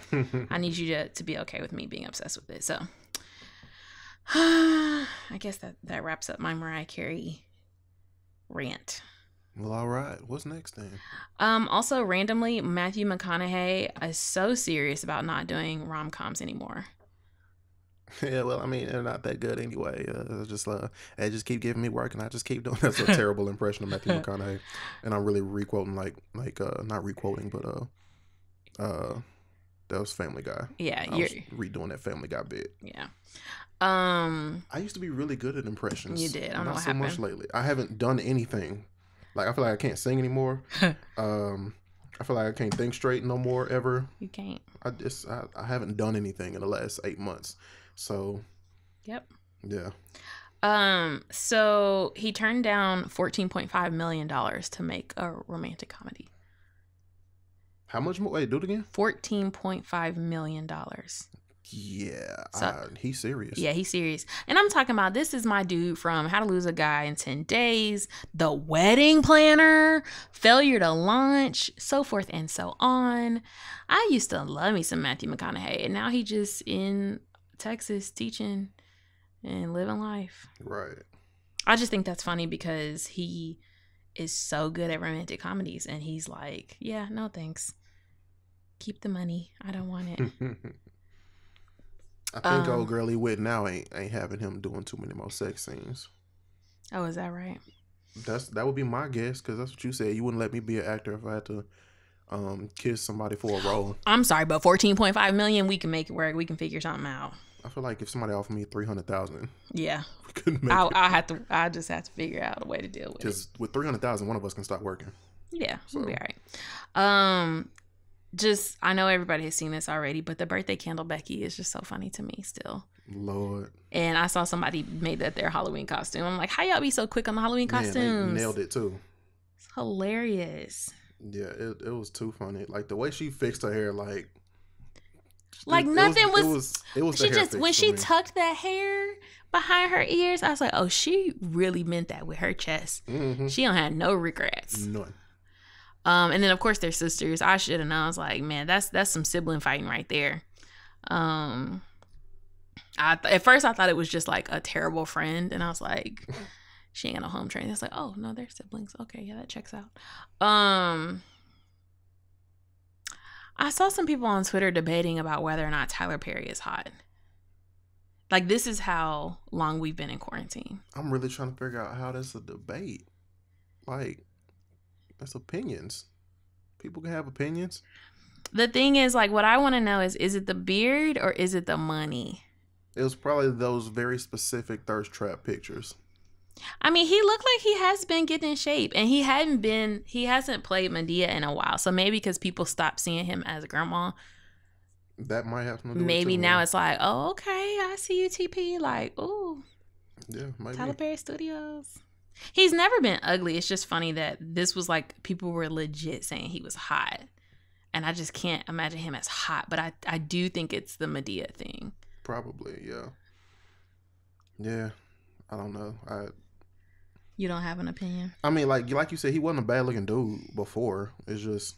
I need you to be okay with me being obsessed with it. So I guess that wraps up my Mariah Carey rant. Well, all right. What's next then? Also, randomly, Matthew McConaughey is so serious about not doing rom-coms anymore. Yeah, well, I mean, they're not that good anyway. They just keep giving me work, and I just keep doing. That's a terrible impression of Matthew McConaughey, and I'm really requoting, not requoting, but that was Family Guy. Yeah, I was redoing that Family Guy bit. Yeah. I used to be really good at impressions. You did. I don't know what happened. Not so much lately. I haven't done anything. Like, I feel like I can't sing anymore. I feel like I can't think straight no more ever. You can't. I haven't done anything in the last 8 months. So, yep. Yeah. So he turned down $14.5 million to make a romantic comedy. How much more? Wait, do it again. $14.5 million. Yeah, he's serious. Yeah, he's serious. And I'm talking about, this is my dude from How to Lose a Guy in 10 Days, The Wedding Planner, Failure to Launch, so forth and so on. I used to love me some Matthew McConaughey, and now he just in Texas teaching and living life. Right. I just think that's funny because he is so good at romantic comedies, and he's like, yeah, no thanks. Keep the money. I don't want it. I think old girl he with now ain't having him doing too many more sex scenes. Oh, is that right? That would be my guess, because that's what you said. You wouldn't let me be an actor if I had to kiss somebody for a role. I'm sorry, but $14.5 million, we can make it work. We can figure something out. I feel like if somebody offered me $300,000, yeah, we couldn't make it. I just have to figure out a way to deal with it. Because with $300,000, one of us can stop working. Yeah, we'll be all right. I know everybody has seen this already, but the birthday candle Becky is just so funny to me still. Lord. And I saw somebody made that their Halloween costume. I'm like, how y'all be so quick on the Halloween costumes? They nailed it too. It's hilarious. Yeah, it was too funny. Like the way she fixed her hair, like nothing was. It was. She just, when she tucked that hair behind her ears, I was like, oh, she really meant that with her chest. Mm-hmm. She don't have no regrets. None. And then of course they're sisters. I should have known. I was like, man, that's some sibling fighting right there. At first I thought it was just like a terrible friend, and I was like, she ain't got no home training. It's like, oh no, they're siblings. Okay, yeah, that checks out. I saw some people on Twitter debating about whether or not Tyler Perry is hot. Like, this is how long we've been in quarantine. I'm really trying to figure out how that's a debate. Like, that's opinions. People can have opinions. The thing is, like, what I want to know is it the beard or is it the money? It was probably those very specific thirst trap pictures. I mean, he looked like he has been getting in shape, and he hasn't played Madea in a while. So maybe because people stopped seeing him as a grandma. That might have something to do with it. Maybe now it's like, oh, okay, I see you, TP. Like, ooh. Yeah, maybe. Tyler Perry Studios. He's never been ugly. It's just funny that this was like, people were legit saying he was hot. And I just can't imagine him as hot. But I do think it's the Madea thing. Probably, yeah. Yeah, I don't know. You don't have an opinion? I mean, like you said, he wasn't a bad looking dude before. It's just,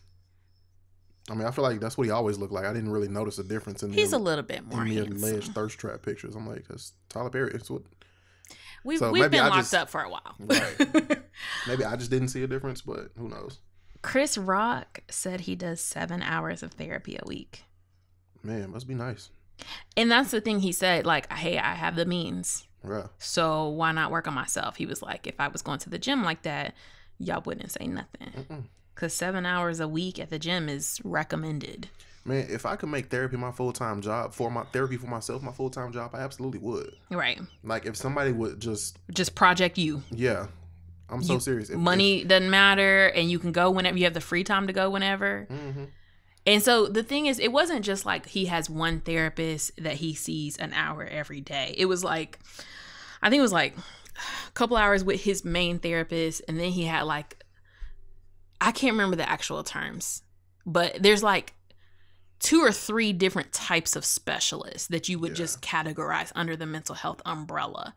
I mean, I feel like that's what he always looked like. I didn't really notice a difference in He's a little bit more in the handsome. alleged thirst trap pictures. I'm like, that's Tyler Perry. It's what we've been locked up for a while. Right. Maybe I just didn't see a difference, but who knows? Chris Rock said he does 7 hours of therapy a week. Man, must be nice. And that's the thing he said, like, hey, I have the means. Right. So why not work on myself? He was like, if I was going to the gym like that, y'all wouldn't say nothing. Because 7 hours a week at the gym is recommended. Man, if I could make therapy my full-time job, for my therapy for myself, my full-time job, I absolutely would. Right. Like, if somebody would just project you. Yeah. I'm so serious. Money doesn't matter, and you can go whenever. You have the free time to go whenever. Mm-hmm. And so the thing is, it wasn't just like he has one therapist that he sees an hour every day. It was like, I think it was like a couple hours with his main therapist, and then he had like, I can't remember the actual terms, but there's like 2 or 3 different types of specialists that you would just categorize under the mental health umbrella.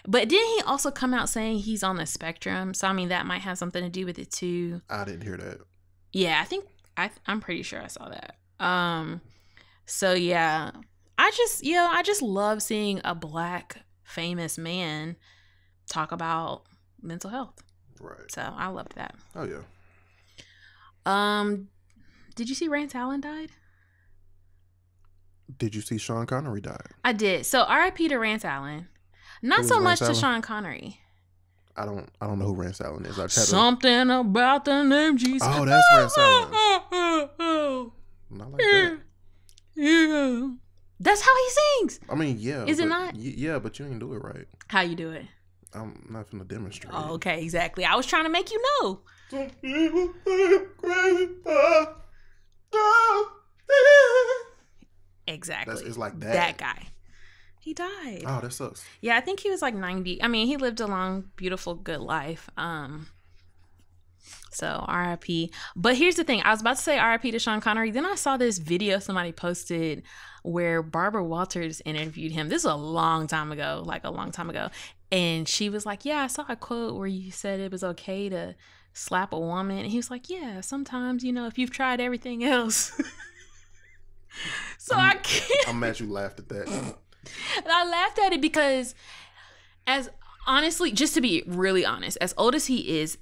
But didn't he also come out saying he's on the spectrum? So, I mean, that might have something to do with it too. I didn't hear that. Yeah, I think I'm pretty sure I saw that. So yeah, I just love seeing a Black famous man talk about mental health. Right. So I loved that. Oh yeah. Did you see Rance Allen died? Did you see Sean Connery died? I did. So R.I.P. to Rance Allen. Not so much to Sean Connery. I don't know who Rance Allen is. Something about the name Jesus. Oh, that's Rance Allen. Not like that. Yeah. That's how he sings. I mean, yeah. Is it not? Yeah, but you didn't do it right. How you do it? I'm not going to demonstrate. Oh, okay, exactly. I was trying to make you know. Exactly. It's like that. That guy. He died. Oh, that sucks. Yeah, I think he was like 90. I mean, he lived a long, beautiful, good life. So RIP. But here's the thing. I was about to say RIP to Sean Connery. Then I saw this video somebody posted where Barbara Walters interviewed him. This is a long time ago. And she was like, yeah, I saw a quote where you said it was okay to slap a woman. And he was like, yeah, sometimes, if you've tried everything else. So I can't. I'm mad you laughed at that. And I laughed at it because, as honestly, just to be really honest, as old as he is,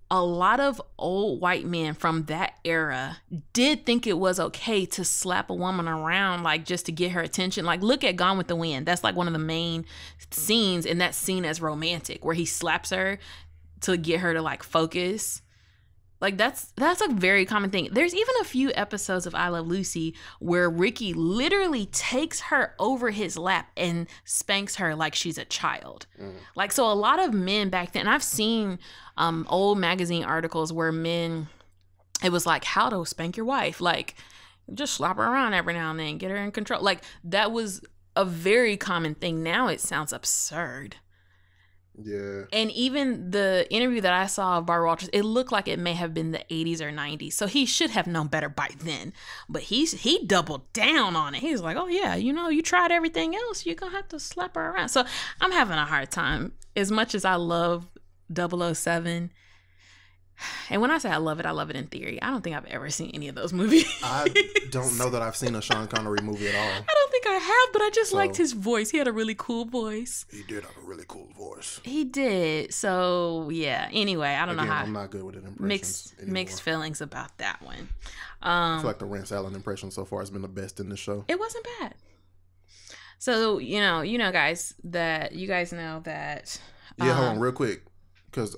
a lot of old white men from that era did think it was okay to slap a woman around, like just to get her attention. Like, look at Gone with the Wind. That's like one of the main scenes in that scene as romantic, where he slaps her to get her to like focus. Like, that's a very common thing. There's even a few episodes of I Love Lucy where Ricky literally takes her over his lap and spanks her like she's a child. Like, so a lot of men back then, and I've seen old magazine articles where men, it was like, how to spank your wife. Like, just slap her around every now and then, get her in control. Like, that was a very common thing. Now it sounds absurd. Yeah. And even the interview that I saw of Barbara Walters, it looked like it may have been the 80s or 90s. So he should have known better by then. But he doubled down on it. He was like, oh yeah, you tried everything else. You're going to have to slap her around. So I'm having a hard time. As much as I love 007, And when I say I love it in theory. I don't think I've ever seen any of those movies. I don't know that I've seen a Sean Connery movie at all. I don't think I have, but I just liked his voice. He had a really cool voice. He did have a really cool voice. He did. So, yeah. Anyway, I don't know how. I'm not good with impressions. Mixed feelings about that one. I feel like the Rance Allen impression so far has been the best in the show. It wasn't bad. So, you guys, that you guys know that. Yeah, hold on real quick. Because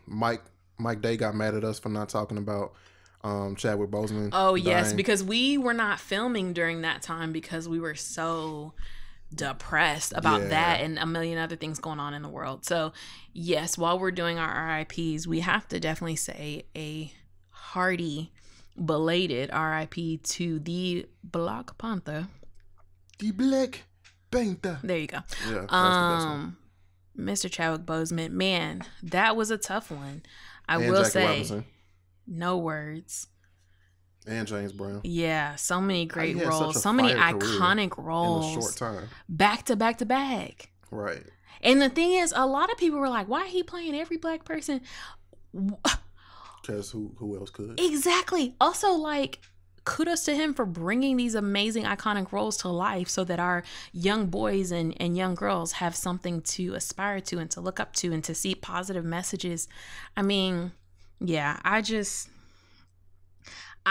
Mike Day got mad at us for not talking about Chadwick Boseman. Oh, dying. yes, because we were not filming during that time because we were so depressed about that and a million other things going on in the world. So, yes, while we're doing our RIPs, we have to definitely say a hearty, belated RIP to the Black Panther. The Black Panther. There you go. Yeah, that's the best one. Mr. Chadwick Boseman, man, that was a tough one. I and will Jackie say, Robinson. No words. And James Brown. Yeah, so many great roles, so many iconic roles in a short time, back to back to back. Right. And the thing is, a lot of people were like, "Why are he playing every black person?" Because who else could? Exactly. Also, like, kudos to him for bringing these amazing iconic roles to life so that our young boys and young girls have something to aspire to and to look up to and to see positive messages. I mean, yeah, I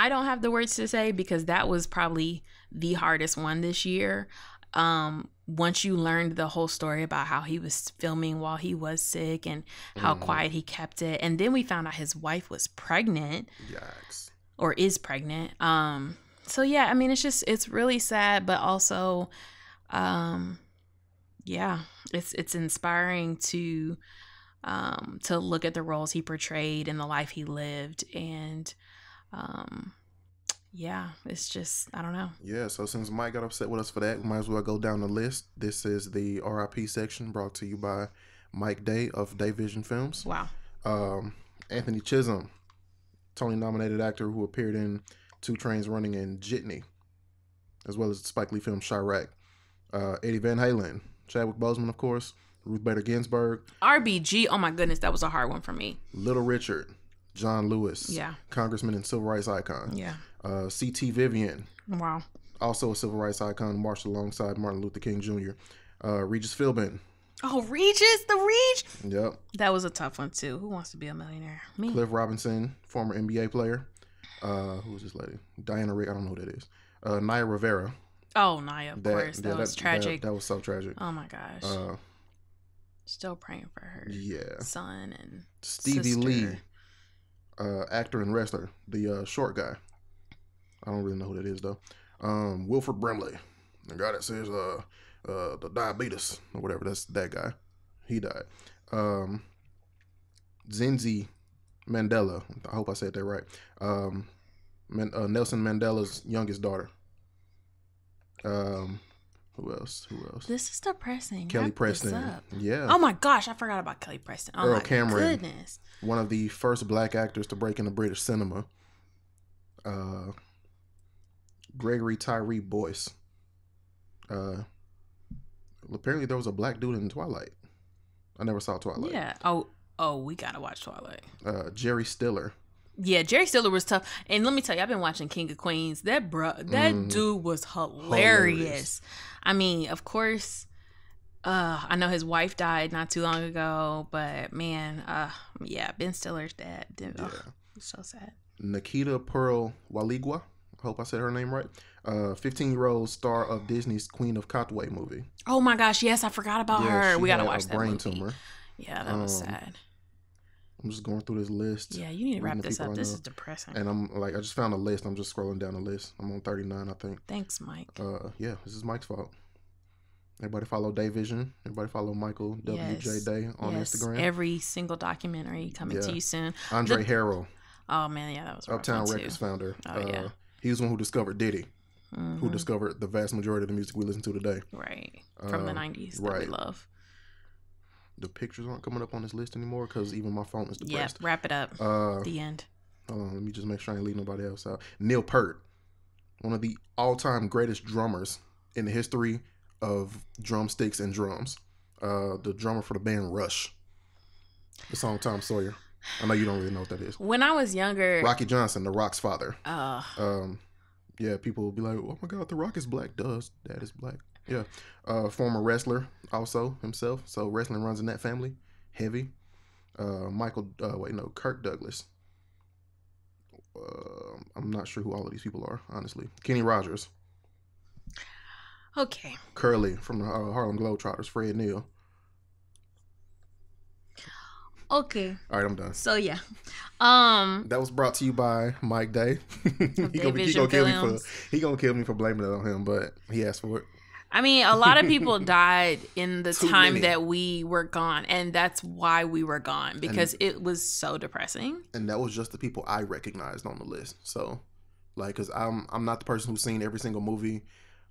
don't have the words to say because that was probably the hardest one this year. Once you learned the whole story about how he was filming while he was sick and how quiet he kept it. And then we found out his wife was pregnant. Yikes. Or is pregnant. So yeah, I mean, it's really sad, but also, yeah, it's inspiring to look at the roles he portrayed and the life he lived. And, yeah, it's just, I don't know. Yeah. So since Mike got upset with us for that, we might as well go down the list. This is the RIP section brought to you by Mike Day of Day Vision Films. Wow. Anthony Chisholm, Tony-nominated actor who appeared in 2 Trains Running and Jitney, as well as the Spike Lee film Chirac. Eddie Van Halen, Chadwick Boseman, of course, Ruth Bader Ginsburg. RBG, oh my goodness, that was a hard one for me. Little Richard, John Lewis, yeah, congressman and civil rights icon. Yeah. C.T. Vivian, wow, also a civil rights icon, marched alongside Martin Luther King Jr. Regis Philbin. Oh, Regis, the Reg. Yep. That was a tough one too. Who wants to be a millionaire? Me. Cliff Robinson, former NBA player. Who was this lady? Diana Rick. I don't know who that is. Naya Rivera. Oh, Naya, of course. That was tragic. That was so tragic. Oh my gosh. Still praying for her. Yeah. Son and Stevie sister. Lee, actor and wrestler, the short guy. I don't really know who that is though. Wilford Brimley, the guy that says the diabetes or whatever. That's that guy. He died. Zinzi Mandela. I hope I said that right. Nelson Mandela's youngest daughter. Who else? This is depressing. Kelly Preston. Yeah. Oh my gosh, I forgot about Kelly Preston. Oh Earl my Cameron, goodness. One of the first black actors to break into British cinema. Gregory Tyree Boyce. Apparently there was a black dude in Twilight. I never saw Twilight. Yeah. Oh, we gotta watch Twilight. Jerry Stiller. Yeah, Jerry Stiller was tough. And let me tell you, I've been watching King of Queens. That dude was hilarious. I mean, of course, I know his wife died not too long ago, but man, yeah, Ben Stiller's dad. Yeah. It's so sad. Nikita Pearl Waligwa. I hope I said her name right. 15-year-old star of Disney's Queen of Katwe movie. Oh my gosh, yes, I forgot about her. We gotta watch a that brain movie. tumor. Yeah, that was sad. I'm just going through this list. Yeah, you need to wrap this up. This is depressing. And I'm like, I just found a list. I'm just scrolling down the list. I'm on 39, I think. Thanks, Mike. Yeah, this is Mike's fault. Everybody follow Day Vision. Everybody follow Michael WJ Day on Instagram. Every single documentary coming to you soon. Andre Harrell. Oh man, yeah, that was Uptown Records founder. Oh yeah. He was the one who discovered Diddy. Who discovered the vast majority of the music we listen to today. Right. From the 90s that we love. The pictures aren't coming up on this list anymore because even my phone is depressed. Yeah, wrap it up. The end. Hold on, let me just make sure I ain't leave nobody else out. Neil Peart, one of the all-time greatest drummers in the history of drumsticks and drums. The drummer for the band Rush. The song Tom Sawyer. I know you don't really know what that is. When I was younger, Rocky Johnson, The Rock's father. uh, Yeah, people will be like, "Oh my God, The Rock is black." Does Dad is black? Yeah. Former wrestler, also himself. So wrestling runs in that family. Heavy. Kirk Douglas. I'm not sure who all of these people are, honestly. Kenny Rogers. okay. Curly from the Harlem Globetrotters. Fred Neal. Okay. All right, I'm done. So yeah. That was brought to you by Mike Day. he gonna kill me for blaming it on him, but he asked for it. I mean, a lot of people died in the Too time many. that we were gone, and that's why we were gone, because it was so depressing. And that was just the people I recognized on the list. So, like, cause I'm not the person who's seen every single movie.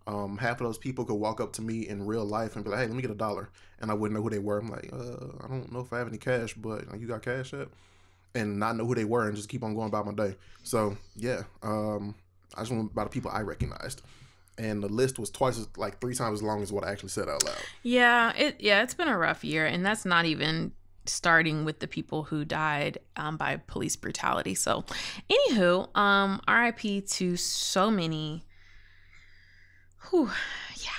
Half of those people could walk up to me in real life and be like, "Hey, let me get $1," and I wouldn't know who they were. I'm like, I don't know if I have any cash, but you got cash yet? And not know who they were and just keep on going about my day. So yeah, I just went about the people I recognized, and the list was 3 times as long as what I actually said out loud. Yeah, it's been a rough year, and that's not even starting with the people who died by police brutality. So, anywho, R.I.P. to so many. Whew, yeah.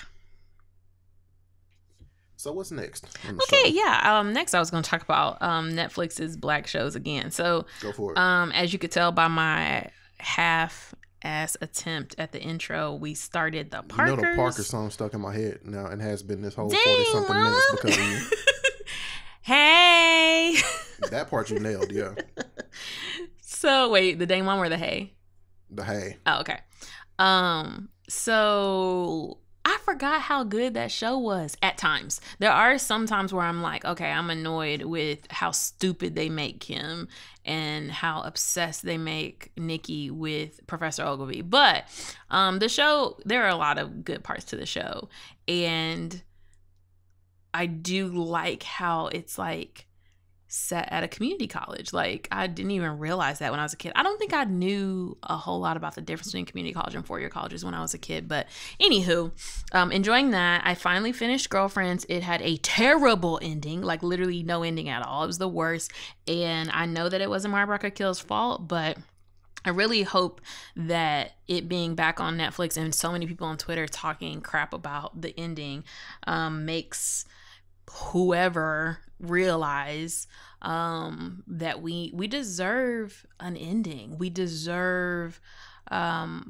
So what's next? Okay, yeah. Next, I was going to talk about Netflix's Black shows again. So, go for it. As you could tell by my half-ass attempt at the intro, we started the Parkers. You know the Parker song stuck in my head now and has been this whole Dang, 40-something Mom. minutes because of you. Hey. That part you nailed, yeah. So wait, the dang mom or the hey? The hey. Oh, okay. So I forgot how good that show was at times. There are some times where I'm like, okay, I'm annoyed with how stupid they make Kim and how obsessed they make Nikki with Professor Ogilvy. But the show, there are a lot of good parts to the show. And I do like how it's like set at a community college. Like, I didn't even realize that when I was a kid. I don't think I knew a whole lot about the difference between community college and four-year colleges when I was a kid. But anywho, enjoying that. I finally finished Girlfriends. It had a terrible ending, like literally no ending at all. It was the worst. And I know that it wasn't Mariah Carey's fault, but I really hope that it being back on Netflix and so many people on Twitter talking crap about the ending makes whoever realize that we deserve an ending. We deserve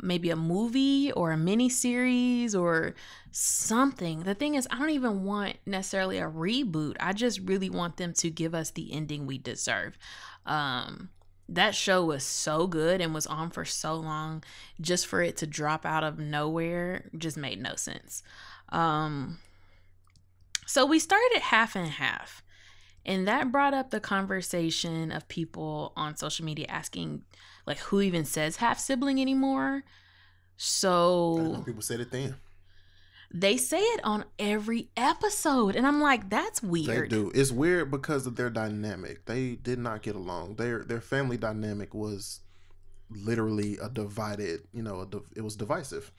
maybe a movie or a mini series or something. The thing is, I don't even want necessarily a reboot. I just really want them to give us the ending we deserve. That show was so good and was on for so long. Just for it to drop out of nowhere just made no sense. So we started half and half, and that brought up the conversation of people on social media asking, like, who even says half sibling anymore? So I know people said it then. They say it on every episode, and I'm like, that's weird. They do. It's weird because of their dynamic. They did not get along. Their family dynamic was literally a divided. It was divisive.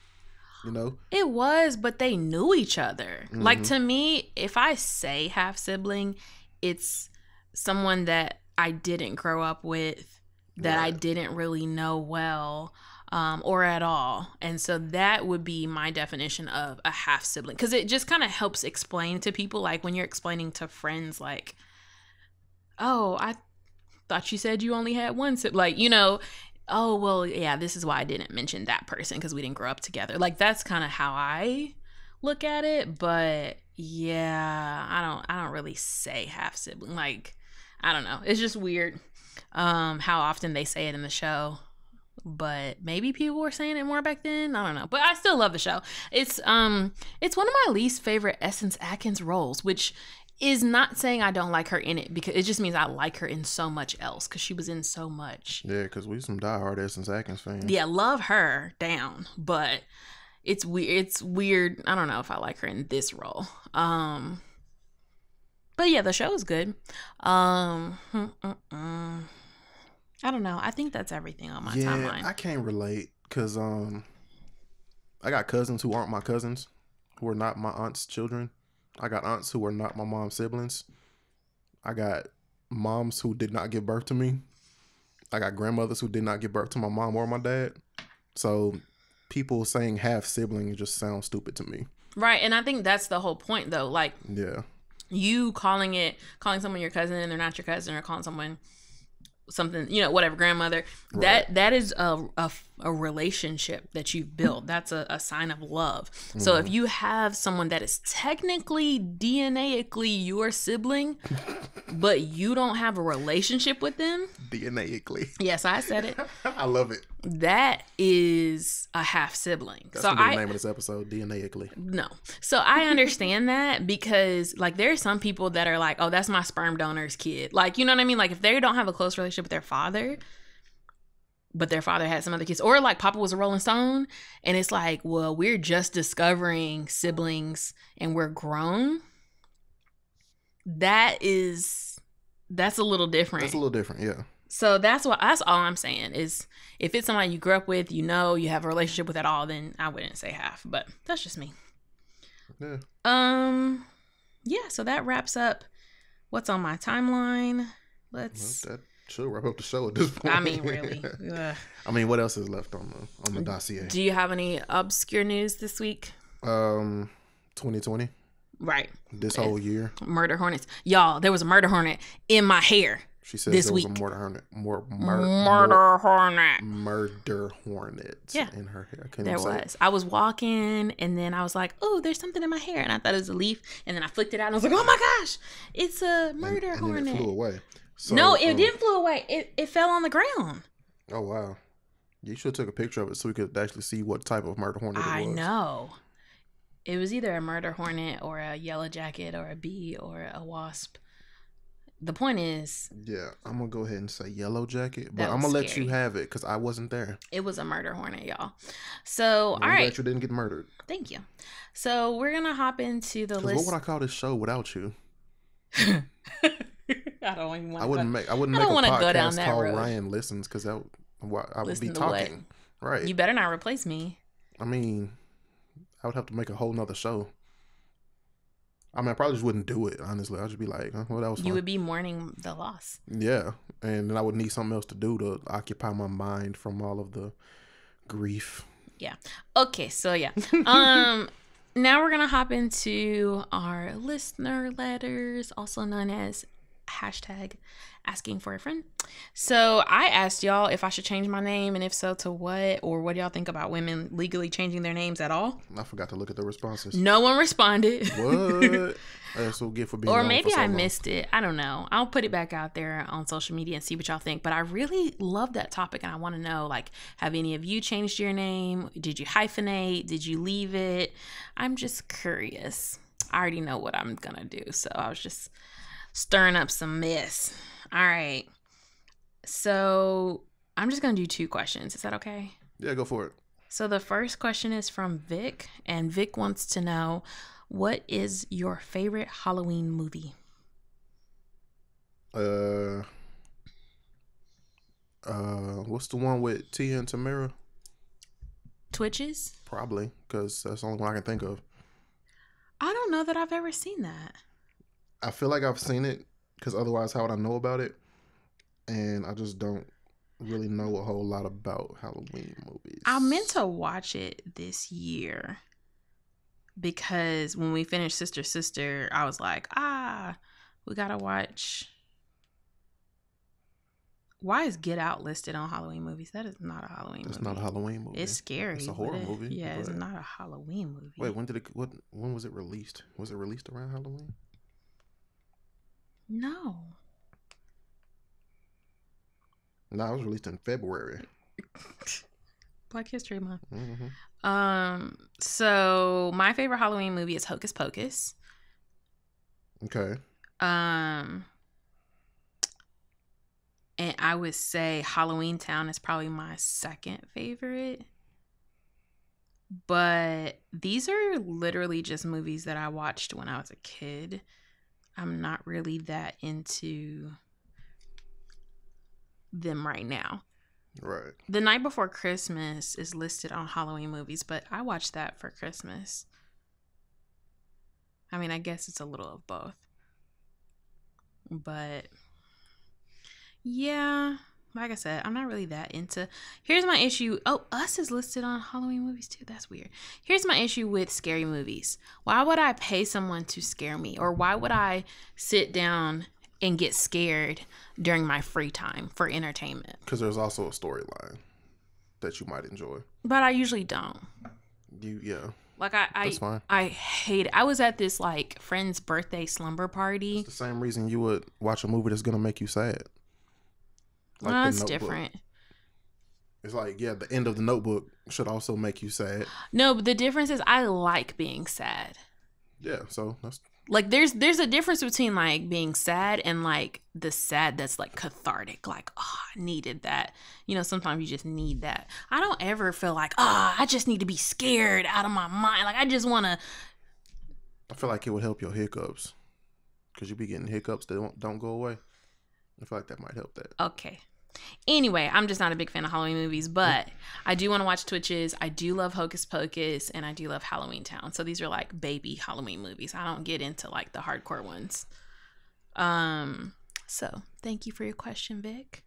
It was, but they knew each other. Mm-hmm. Like, to me, if I say half sibling, it's someone that I didn't grow up with, that I didn't really know well, or at all. And so that would be my definition of a half sibling, because it just kind of helps explain to people, like when you're explaining to friends, like, oh, I thought you said you only had one sibling, like, oh, well, yeah, this is why I didn't mention that person, because we didn't grow up together. Like, that's kind of how I look at it. But yeah, I don't really say half sibling. Like, I don't know. It's just weird how often they say it in the show. But maybe people were saying it more back then. I don't know. But I still love the show. It's one of my least favorite Essence Atkins roles, which is not saying I don't like her in it, because it just means I like her in so much else, because she was in so much. Yeah, because we some diehard Essence Atkins fans. Yeah, love her down, but it's weird. I don't know if I like her in this role. But yeah, the show is good. I don't know. I think that's everything on my timeline. I can't relate because I got cousins who aren't my cousins, who are not my aunt's children. I got aunts who are not my mom's siblings. I got moms who did not give birth to me. I got grandmothers who did not give birth to my mom or my dad. So people saying half sibling just sounds stupid to me. Right. And I think that's the whole point, though. Like, Yeah. you calling someone your cousin and they're not your cousin, or calling someone something, whatever, grandmother, Right. that is a relationship that you've built. That's a sign of love. So if you have someone that is technically DNA-ically your sibling, but you don't have a relationship with them, DNA-ically. yes, I said it, I love it. that is a half sibling. That's gonna be the name of this episode, DNA-ically. No. So I understand that, because like there are some people that are like, oh, that's my sperm donor's kid. Like, you know what I mean? Like if they don't have a close relationship with their father, but their father had some other kids, or like Papa was a Rolling Stone, and it's like, well, we're just discovering siblings and we're grown. That's a little different. That's a little different, yeah. So that's all I'm saying is, if it's somebody you grew up with, you have a relationship with at all, then I wouldn't say half, but that's just me. Yeah. Yeah, so that wraps up what's on my timeline. That should wrap up the show at this point. I mean, really. I mean, what else is left on the dossier? Do you have any obscure news this week? 2020. Right. This whole year. Murder hornets. Y'all, there was a murder hornet in my hair. She says this there week. was a murder hornet. Murder hornet in her hair. There was. I was walking, and then I was like, oh, there's something in my hair. And I thought it was a leaf. And then I flicked it out, and I was like, oh my gosh, it's a murder hornet. And it flew away. So, no, it didn't flew away. It fell on the ground. Oh, wow. You should have took a picture of it so we could actually see what type of murder hornet it was. I know. It was either a murder hornet or a yellow jacket or a bee or a wasp. The point is... Yeah, I'm going to go ahead and say yellow jacket, but I'm going to let you have it because I wasn't there. It was a murder hornet, y'all. So, all right. I'm glad you didn't get murdered. Thank you. So, we're going to hop into the list. What would I call this show without you? I don't even want to. I wouldn't make a podcast called Ryan Listens because I would be talking. Right. You better not replace me. I mean, I would have to make a whole nother show. I mean, I probably just wouldn't do it, honestly. I'd just be like, well, that was fun. You would be mourning the loss. Yeah. And then I would need something else to do to occupy my mind from all of the grief. Yeah. Okay, so yeah. Now we're going to hop into our listener letters, also known as hashtag asking for a friend. So I asked y'all if I should change my name, and if so, to what, or what do y'all think about women legally changing their names at all? I forgot to look at the responses. No one responded. What? That's what we get for being or on maybe for so I long. missed it. I don't know. I'll put it back out there on social media and see what y'all think. But I really love that topic, and I want to know, like, have any of you changed your name? Did you hyphenate? Did you leave it? I'm just curious. I already know what I'm gonna do, so I was just stirring up some mess. All right. So I'm just going to do 2 questions. Is that okay? Yeah, go for it. So the first question is from Vic, and Vic wants to know, what is your favorite Halloween movie? What's the one with Tia and Tamara? Twitches? Probably, because that's the only one I can think of. I don't know that I've ever seen that. I feel like I've seen it, because otherwise how would I know about it? And I just don't really know a whole lot about Halloween movies. I meant to watch it this year, because when we finished Sister Sister, I was like, we gotta watch. Why is Get Out listed on Halloween movies? That is not a Halloween movie. It's not a Halloween movie. It's scary. It's a horror movie. Yeah, it's not a Halloween movie. Wait, when was it released? Was it released around Halloween? No. No, it was released in February. Black History Month. Mm-hmm. So my favorite Halloween movie is Hocus Pocus. Okay. And I would say Halloween Town is probably my second favorite. But these are literally just movies that I watched when I was a kid. I'm not really that into them right now. Right. The Night Before Christmas is listed on Halloween movies, but I watched that for Christmas. I mean, I guess it's a little of both. But Yeah. Like I said, I'm not really that into. Here's my issue. Oh, Us is listed on Halloween movies too. That's weird. Here's my issue with scary movies. Why would I pay someone to scare me? Or why would I sit down and get scared during my free time for entertainment? Because there's also a storyline that you might enjoy. But I usually don't. Yeah. Like That's fine. I hate it. I was at this like friend's birthday slumber party. It's the same reason you would watch a movie that's gonna make you sad. Like That's different. It's like, yeah, the end of The Notebook should also make you sad. No, but the difference is I like being sad. Yeah, so that's like there's a difference between like being sad and like the sad that's like cathartic. Like, oh, I needed that. You know, sometimes you just need that. I don't ever feel like, I just need to be scared out of my mind. Like I just want to. I feel like it would help your hiccups because you be getting hiccups that don't go away. I feel like that might help that. Okay. Anyway, I'm just not a big fan of Halloween movies, but I do want to watch Twitches. I do love Hocus Pocus, and I do love Halloween Town. So these are like baby Halloween movies. I don't get into like the hardcore ones. So thank you for your question, Vic.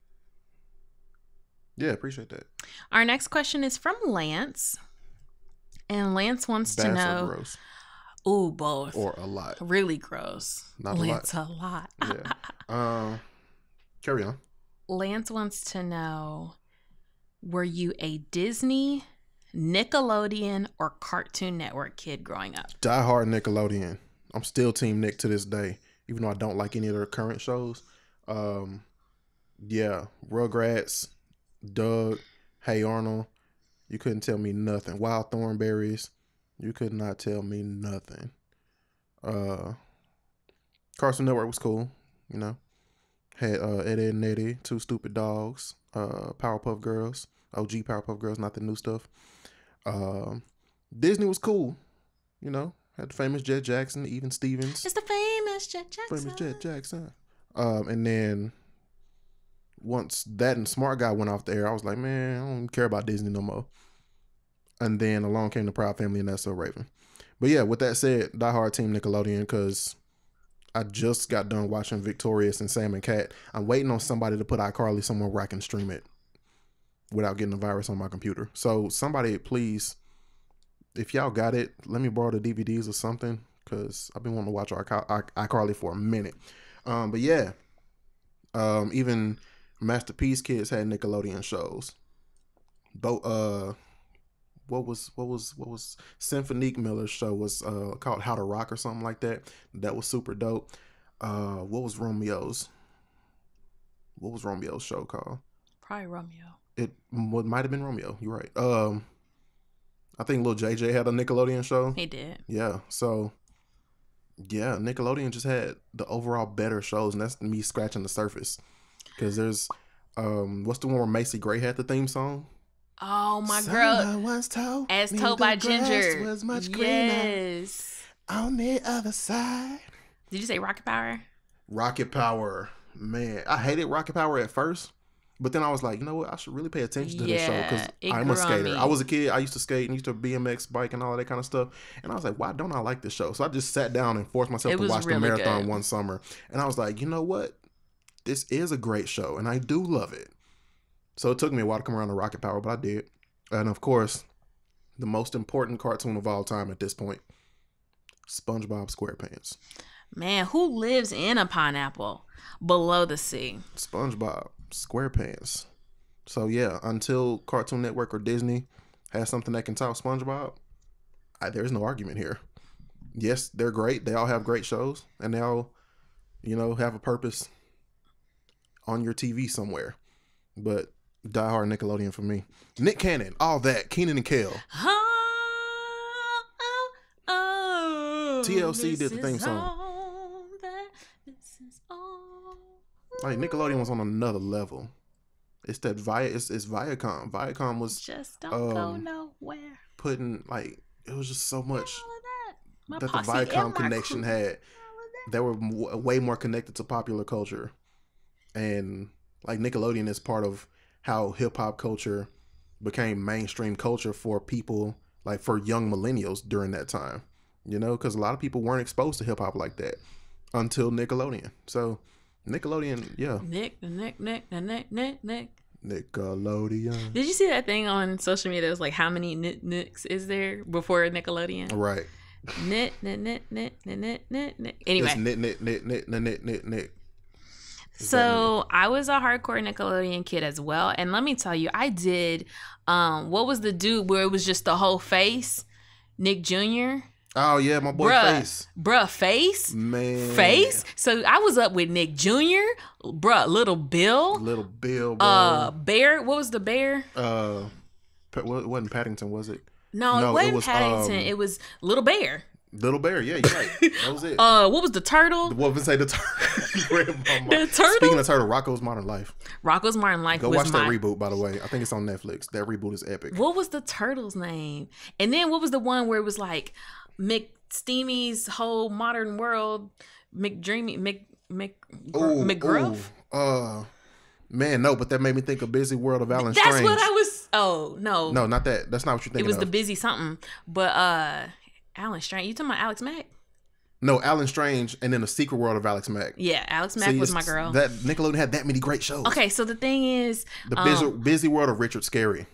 Yeah, appreciate that. Our next question is from Lance, and Lance wants to know. Or gross? Ooh, both. Or a lot. Really gross. Not Lance, a lot. Yeah. Carry on. Lance wants to know, were you a Disney, Nickelodeon, or Cartoon Network kid growing up? Die hard Nickelodeon. I'm still Team Nick to this day, even though I don't like any of their current shows. Yeah, Rugrats, Doug, Hey Arnold. You couldn't tell me nothing. Wild Thornberries. You could not tell me nothing. Cartoon Network was cool, you know. Had Ed, Edd n Eddy, Two Stupid Dogs, Powerpuff Girls, OG Powerpuff Girls, not the new stuff. Disney was cool, you know. Had the famous Jet Jackson, Even Stevens. It's the famous Jet Jackson. Famous Jet Jackson. And then once that and Smart Guy went off the air, I was like, man, I don't care about Disney no more. And then along came the Proud Family and That's So Raven. But yeah, with that said, diehard Team Nickelodeon, because I just got done watching Victorious and Sam and Cat. I'm waiting on somebody to put iCarly somewhere where I can stream it without getting a virus on my computer. So somebody, please, if y'all got it, let me borrow the DVDs or something, because I've been wanting to watch iCarly for a minute. But yeah, even Master P's kids had Nickelodeon shows. What was Symphonique Miller's show was called How to Rock or something like that. That was super dope. What was Romeo's show called? Probably Romeo. It might have been Romeo. You're right. I think Lil JJ had a Nickelodeon show. He did. Yeah. So yeah, Nickelodeon just had the overall better shows, and that's me scratching the surface. Because there's what's the one where Macy Gray had the theme song? Oh my girl! As told by Ginger. Was much yes. On the other side. Did you say Rocket Power? Rocket Power, man! I hated Rocket Power at first, but then I was like, you know what? I should really pay attention to this show because I'm a skater. I was a kid. I used to skate and used to BMX bike and all that kind of stuff. And I was like, why don't I like this show? So I just sat down and forced myself to watch the marathon one summer. And I was like, you know what? This is a great show, and I do love it. So it took me a while to come around to Rocket Power, but I did. And of course, the most important cartoon of all time at this point, SpongeBob SquarePants. Man, who lives in a pineapple below the sea? SpongeBob SquarePants. So yeah, until Cartoon Network or Disney has something that can top SpongeBob, there's no argument here. Yes, they're great. They all have great shows, and they all, you know, have a purpose on your TV somewhere. But die hard Nickelodeon for me. Nick Cannon, all that. Keenan and Kel. TLC did the theme song. Like Nickelodeon was on another level. It's that it's Viacom. Viacom was just don't go nowhere. Putting like it was just so much that the Viacom connection had. They were way more connected to popular culture, and like Nickelodeon is part of how hip hop culture became mainstream culture for people, like for young millennials during that time, you know, because a lot of people weren't exposed to hip hop like that until Nickelodeon. So Nickelodeon, yeah. Nick. Nickelodeon. Did you see that thing on social media that was like, how many Nicks is there before Nickelodeon? Right. Nick. Anyway. It's Nick. So I was a hardcore Nickelodeon kid as well. And let me tell you, I did, what was the dude where it was just the whole face? Nick Jr.? Oh, yeah, my boy Face. Face? Man. Face? So I was up with Nick Jr., Little Bill. Bro. Bear. What was the bear? It wasn't Paddington, was it? No, it wasn't Paddington. It was Little Bear. Little Bear, yeah, you're right. That was it. What was the turtle? What would say the turtle? The turtle? Speaking of turtle, Rocco's Modern Life. Rocco's Modern Life. Go watch that reboot, by the way. I think it's on Netflix. That reboot is epic. What was the turtle's name? And then what was the one where it was like McSteamy's whole modern world, McGruff? Man, no, but that made me think of Busy World of Alan Strange. That's what I was. Oh no, no, not that. That's not what you're thinking. It was of. the busy something, but Alan Strange. You talking about Alex Mack? No, Alan Strange, and then the Secret World of Alex Mack. Yeah, Alex Mack was my girl. That Nickelodeon had that many great shows. Okay, so the thing is, the busy World of Richard Scarry.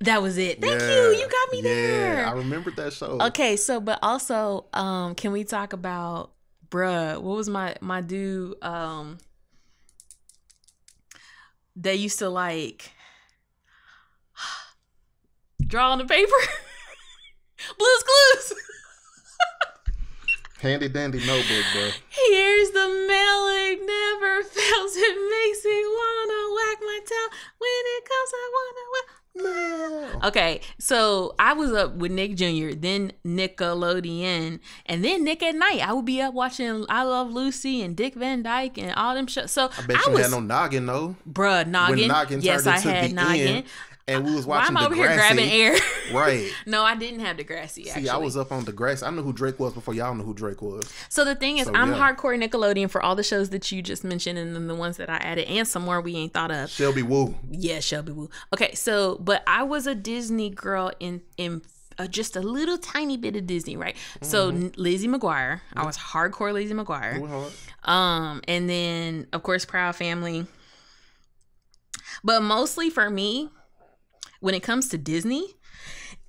That was it. Thank you. You got me there. Yeah, I remembered that show. Okay, so but also, can we talk about, what was my dude that used to like draw on the paper? Blue's Clues. Handy dandy notebook, bro. Here's the mail, it never fails. It makes me wanna whack my tail. When it comes, I wanna whack. Okay, so I was up with Nick Jr., then Nickelodeon, and then Nick at Night. I would be up watching I Love Lucy and Dick Van Dyke and all them shows. So I bet you had no noggin, though. Bruh, Noggin. When Noggin yes, turned I into had the Noggin. end, and we was watching Why am I over here grabbing air? Right. No, I didn't have Degrassi, actually. See, I was up on Degrassi. I knew who Drake was before y'all knew who Drake was. So the thing is, I'm hardcore Nickelodeon for all the shows that you just mentioned and then the ones that I added and some more we ain't thought of. Shelby Woo. Yeah, Shelby Woo. Okay, so, but I was a Disney girl in just a little tiny bit of Disney, right? Mm-hmm. So Lizzie McGuire. I was hardcore Lizzie McGuire. And then, of course, Proud Family. But mostly for me, when it comes to Disney,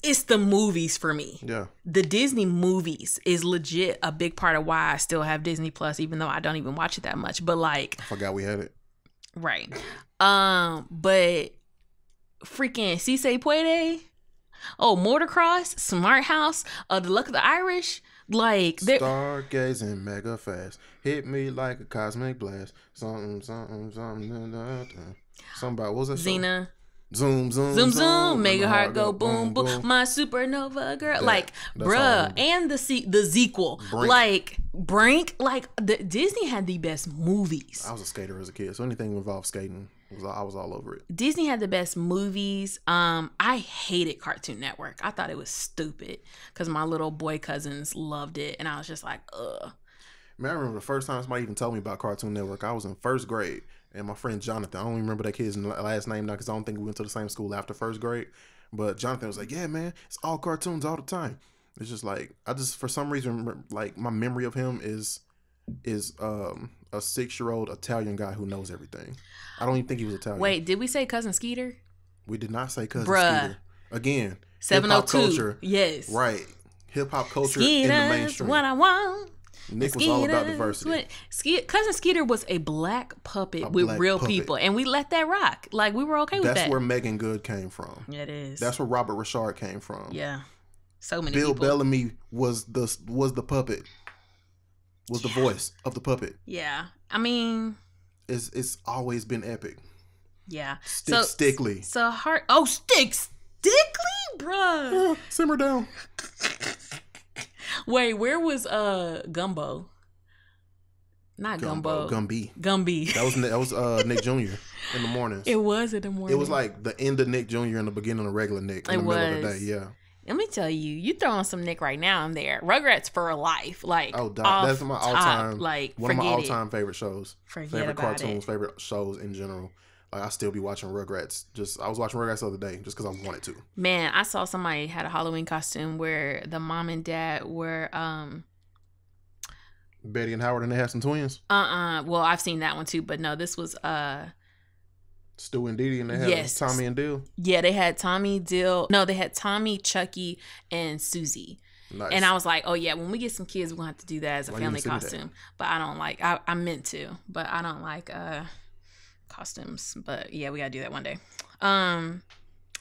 it's the movies for me. Yeah. The Disney movies is legit a big part of why I still have Disney Plus, even though I don't even watch it that much. But like, I forgot we had it. Right. But freaking Cisse Puede, Motocross, Smart House, The Luck of the Irish, like stargazing mega fast, hit me like a cosmic blast, something. Somebody, what was that? Xena. Zoom, make your heart go boom, boom. My supernova girl, bruh, and the sequel, Brink, Disney had the best movies. I was a skater as a kid, so anything involved skating, I was all over it. Disney had the best movies. I hated Cartoon Network. I thought it was stupid because my little boy cousins loved it, and I was just like, ugh. Man, I remember the first time somebody even told me about Cartoon Network. I was in first grade. And my friend Jonathan, I don't even remember that kid's last name now because I don't think we went to the same school after first grade. But Jonathan was like, yeah, man, it's all cartoons all the time. It's just like, for some reason, like my memory of him is a 6-year-old Italian guy who knows everything. I don't even think he was Italian. Wait, did we say Cousin Skeeter? We did not say Cousin Skeeter. Again, 702. Hip-hop culture. Yes. Right. Hip-hop culture Skeeter's in the mainstream. What I want. Nick was all about diversity. Cousin Skeeter was a black puppet with real people, and we let that rock. Like, we were okay with that. That's where Megan Good came from. Yeah, it is. That's where Robert Richard came from. Yeah, so many Bill people. Bellamy was the puppet, was the voice of the puppet. Yeah, I mean, it's always been epic. Yeah, Stickly. So hard. Oh, Stickly, bruh. Simmer down. Wait, where was Gumbo? Not Gumbo. Gumby. That was Nick Jr. in the mornings. It was in the morning. It was like the end of Nick Jr. and the beginning of regular Nick in the middle of the day. Yeah. Let me tell you, you throw on some Nick right now and there. Rugrats for life. Like, that's my all-time. Like, one of my all-time favorite shows. Favorite cartoons, favorite shows in general. Like, I still be watching Rugrats. I was watching Rugrats the other day just because I wanted to. Man, I saw somebody had a Halloween costume where the mom and dad were Betty and Howard and they had some twins. Well, I've seen that one too, but no, this was Stu and Dee Dee, and they had Tommy and Dill. Yeah, they had Tommy, Dill. No, they had Tommy, Chucky, and Susie. Nice. And I was like, oh yeah, when we get some kids, we're gonna have to do that as a family costume. But I don't like. I meant to, but I don't like costumes. But yeah, we gotta do that one day.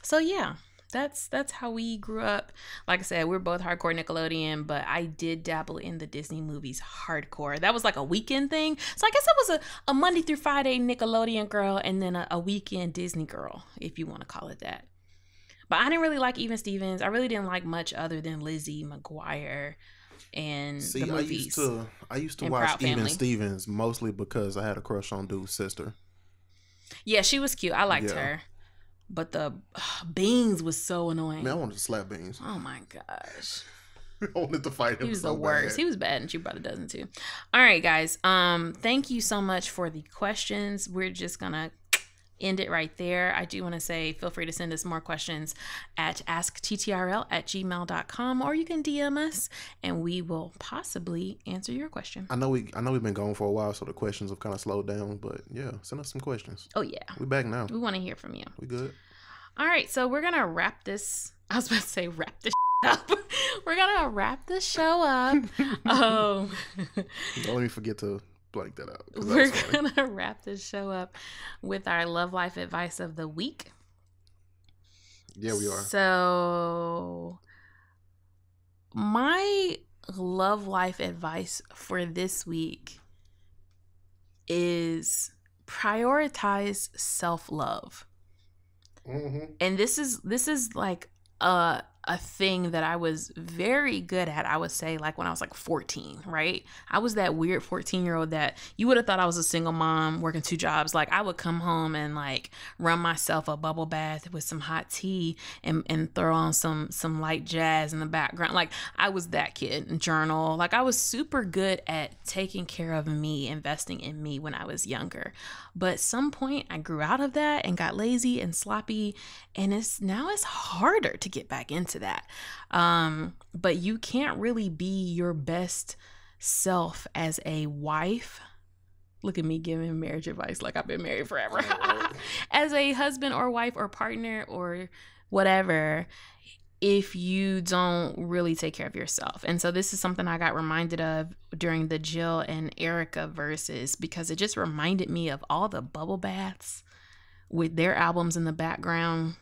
So yeah, that's how we grew up. Like I said, we're both hardcore Nickelodeon, but I did dabble in the Disney movies hardcore. That was like a weekend thing. So I guess I was a Monday through Friday Nickelodeon girl, and then a weekend Disney girl, if you want to call it that. But I didn't really like Even Stevens. I really didn't like much other than Lizzie McGuire and the movies. I used to watch Even Stevens mostly because I had a crush on dude's sister. Yeah, she was cute. I liked her. But the Beans was so annoying. Man, I wanted to slap Beans. Oh my gosh. I wanted to fight him. He was the worst. He was bad, and she probably doesn't too. All right, guys. Thank you so much for the questions. We're just gonna end it right there. I do want to say feel free to send us more questions at askttrl@gmail.com, or you can DM us and we will possibly answer your question. I know we've been gone for a while, so the questions have kind of slowed down, but yeah, send us some questions. Oh yeah, we back now. We want to hear from you. We good. All right, so we're gonna wrap this. I was about to say wrap this up. We're gonna wrap the show up. Don't let me forget to blank that out. We're gonna wrap this show up with our love life advice of the week. Yeah, we are. So my love life advice for this week is prioritize self-love. Mm-hmm. And this is like a thing that I was very good at, I would say, like when I was like 14, right? I was that weird 14-year-old that you would have thought I was a single mom working 2 jobs. Like I would come home and like run myself a bubble bath with some hot tea and throw on some light jazz in the background. Like I was that kid. And journal. Like I was super good at taking care of me, investing in me when I was younger. But at some point I grew out of that and got lazy and sloppy, and it's harder to get back into that. But you can't really be your best self as a wife. Look at me giving marriage advice like I've been married forever. As a husband or wife or partner or whatever, if you don't really take care of yourself. And so this is something I got reminded of during the Jill and Erica verses, because it just reminded me of all the bubble baths with their albums in the background.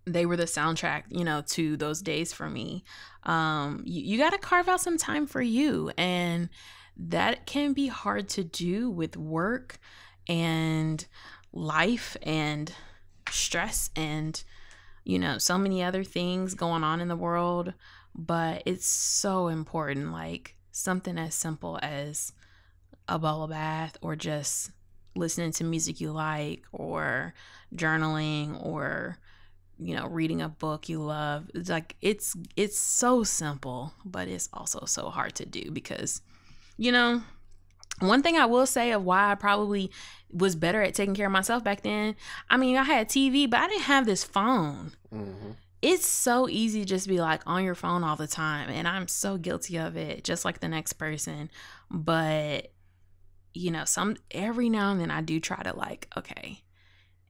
They were the soundtrack, to those days for me. You got to carve out some time for you. And that can be hard to do with work and life and stress and, so many other things going on in the world. But it's so important, like something as simple as a bubble bath, or just listening to music you like, or journaling, or reading a book you love. It's like it's so simple, but it's also so hard to do because one thing I will say of why I probably was better at taking care of myself back then, I mean, I had TV, but I didn't have this phone. Mm-hmm. It's so easy to just be like on your phone all the time, and I'm so guilty of it, just like the next person. But every now and then I do try to like, okay,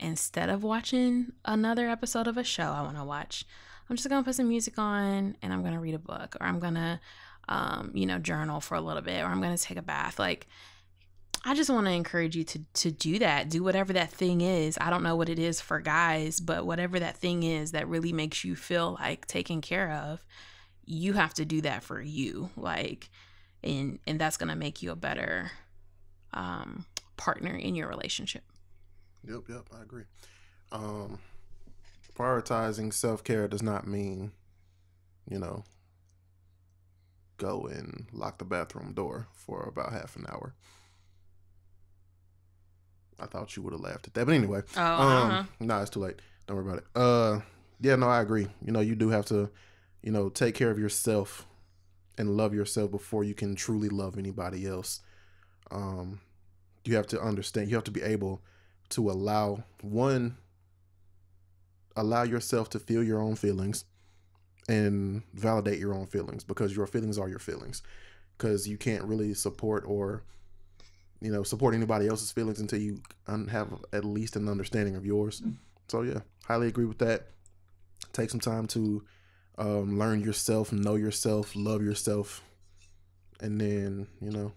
instead of watching another episode of a show I want to watch, I'm just going to put some music on and I'm going to read a book, or I'm going to, journal for a little bit, or I'm going to take a bath. Like, I just want to encourage you to do that. Do whatever that thing is. I don't know what it is for guys, but whatever that thing is that really makes you feel like taken care of, you have to do that for you. Like, and that's going to make you a better partner in your relationship. Yep, I agree. Prioritizing self-care does not mean, go and lock the bathroom door for about half an hour. I thought you would have laughed at that, but anyway. No, it's too late. Don't worry about it. Yeah, no, I agree. You do have to, take care of yourself and love yourself before you can truly love anybody else. You have to understand. You have to be able to allow yourself to feel your own feelings and validate your own feelings, because your feelings are your feelings. because you can't really support or, you know, support anybody else's feelings until you have at least an understanding of yours. So yeah, highly agree with that. Take some time to learn yourself, know yourself, love yourself, and then, you know,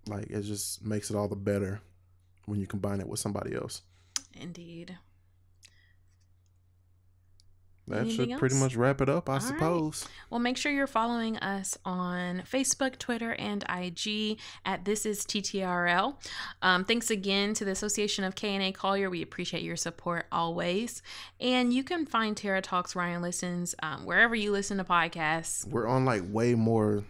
like, it just makes it all the better when you combine it with somebody else. Indeed. That Anything should pretty else? much wrap it up, I All suppose. Right. Well, make sure you're following us on Facebook, Twitter, and IG at This Is TTRL. Thanks again to the Association of K&A Collier. We appreciate your support always. And you can find Tara Talks Ryan Listens wherever you listen to podcasts. We're on like way more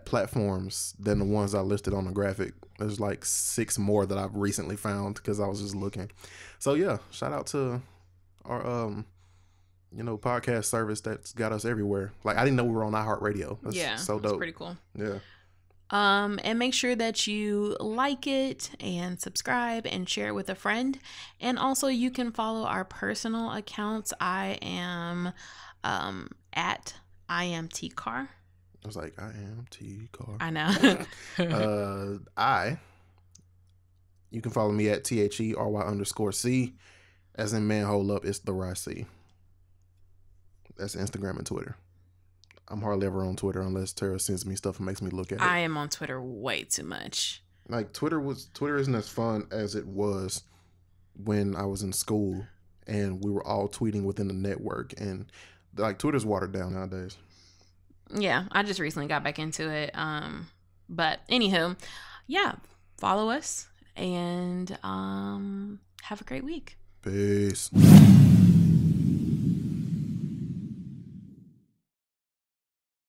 platforms than the ones I listed on the graphic. There's like 6 more that I've recently found because I was just looking. So yeah, shout out to our you know, podcast service that's got us everywhere. Like, I didn't know we were on iHeartRadio. That's so dope. That's pretty cool. Yeah. And make sure that you like it and subscribe and share it with a friend. And also you can follow our personal accounts. I am at IamTCar. I was like, I am T-Car. I know. You can follow me at THERY_C. As in man, hold up, it's the RYC. That's Instagram and Twitter. I'm hardly ever on Twitter unless Tara sends me stuff and makes me look at it. I am on Twitter way too much. Like, Twitter isn't as fun as it was when I was in school and we were all tweeting within the network, and like, Twitter's watered down nowadays. Yeah, I just recently got back into it. But anywho, yeah, follow us and have a great week. Peace.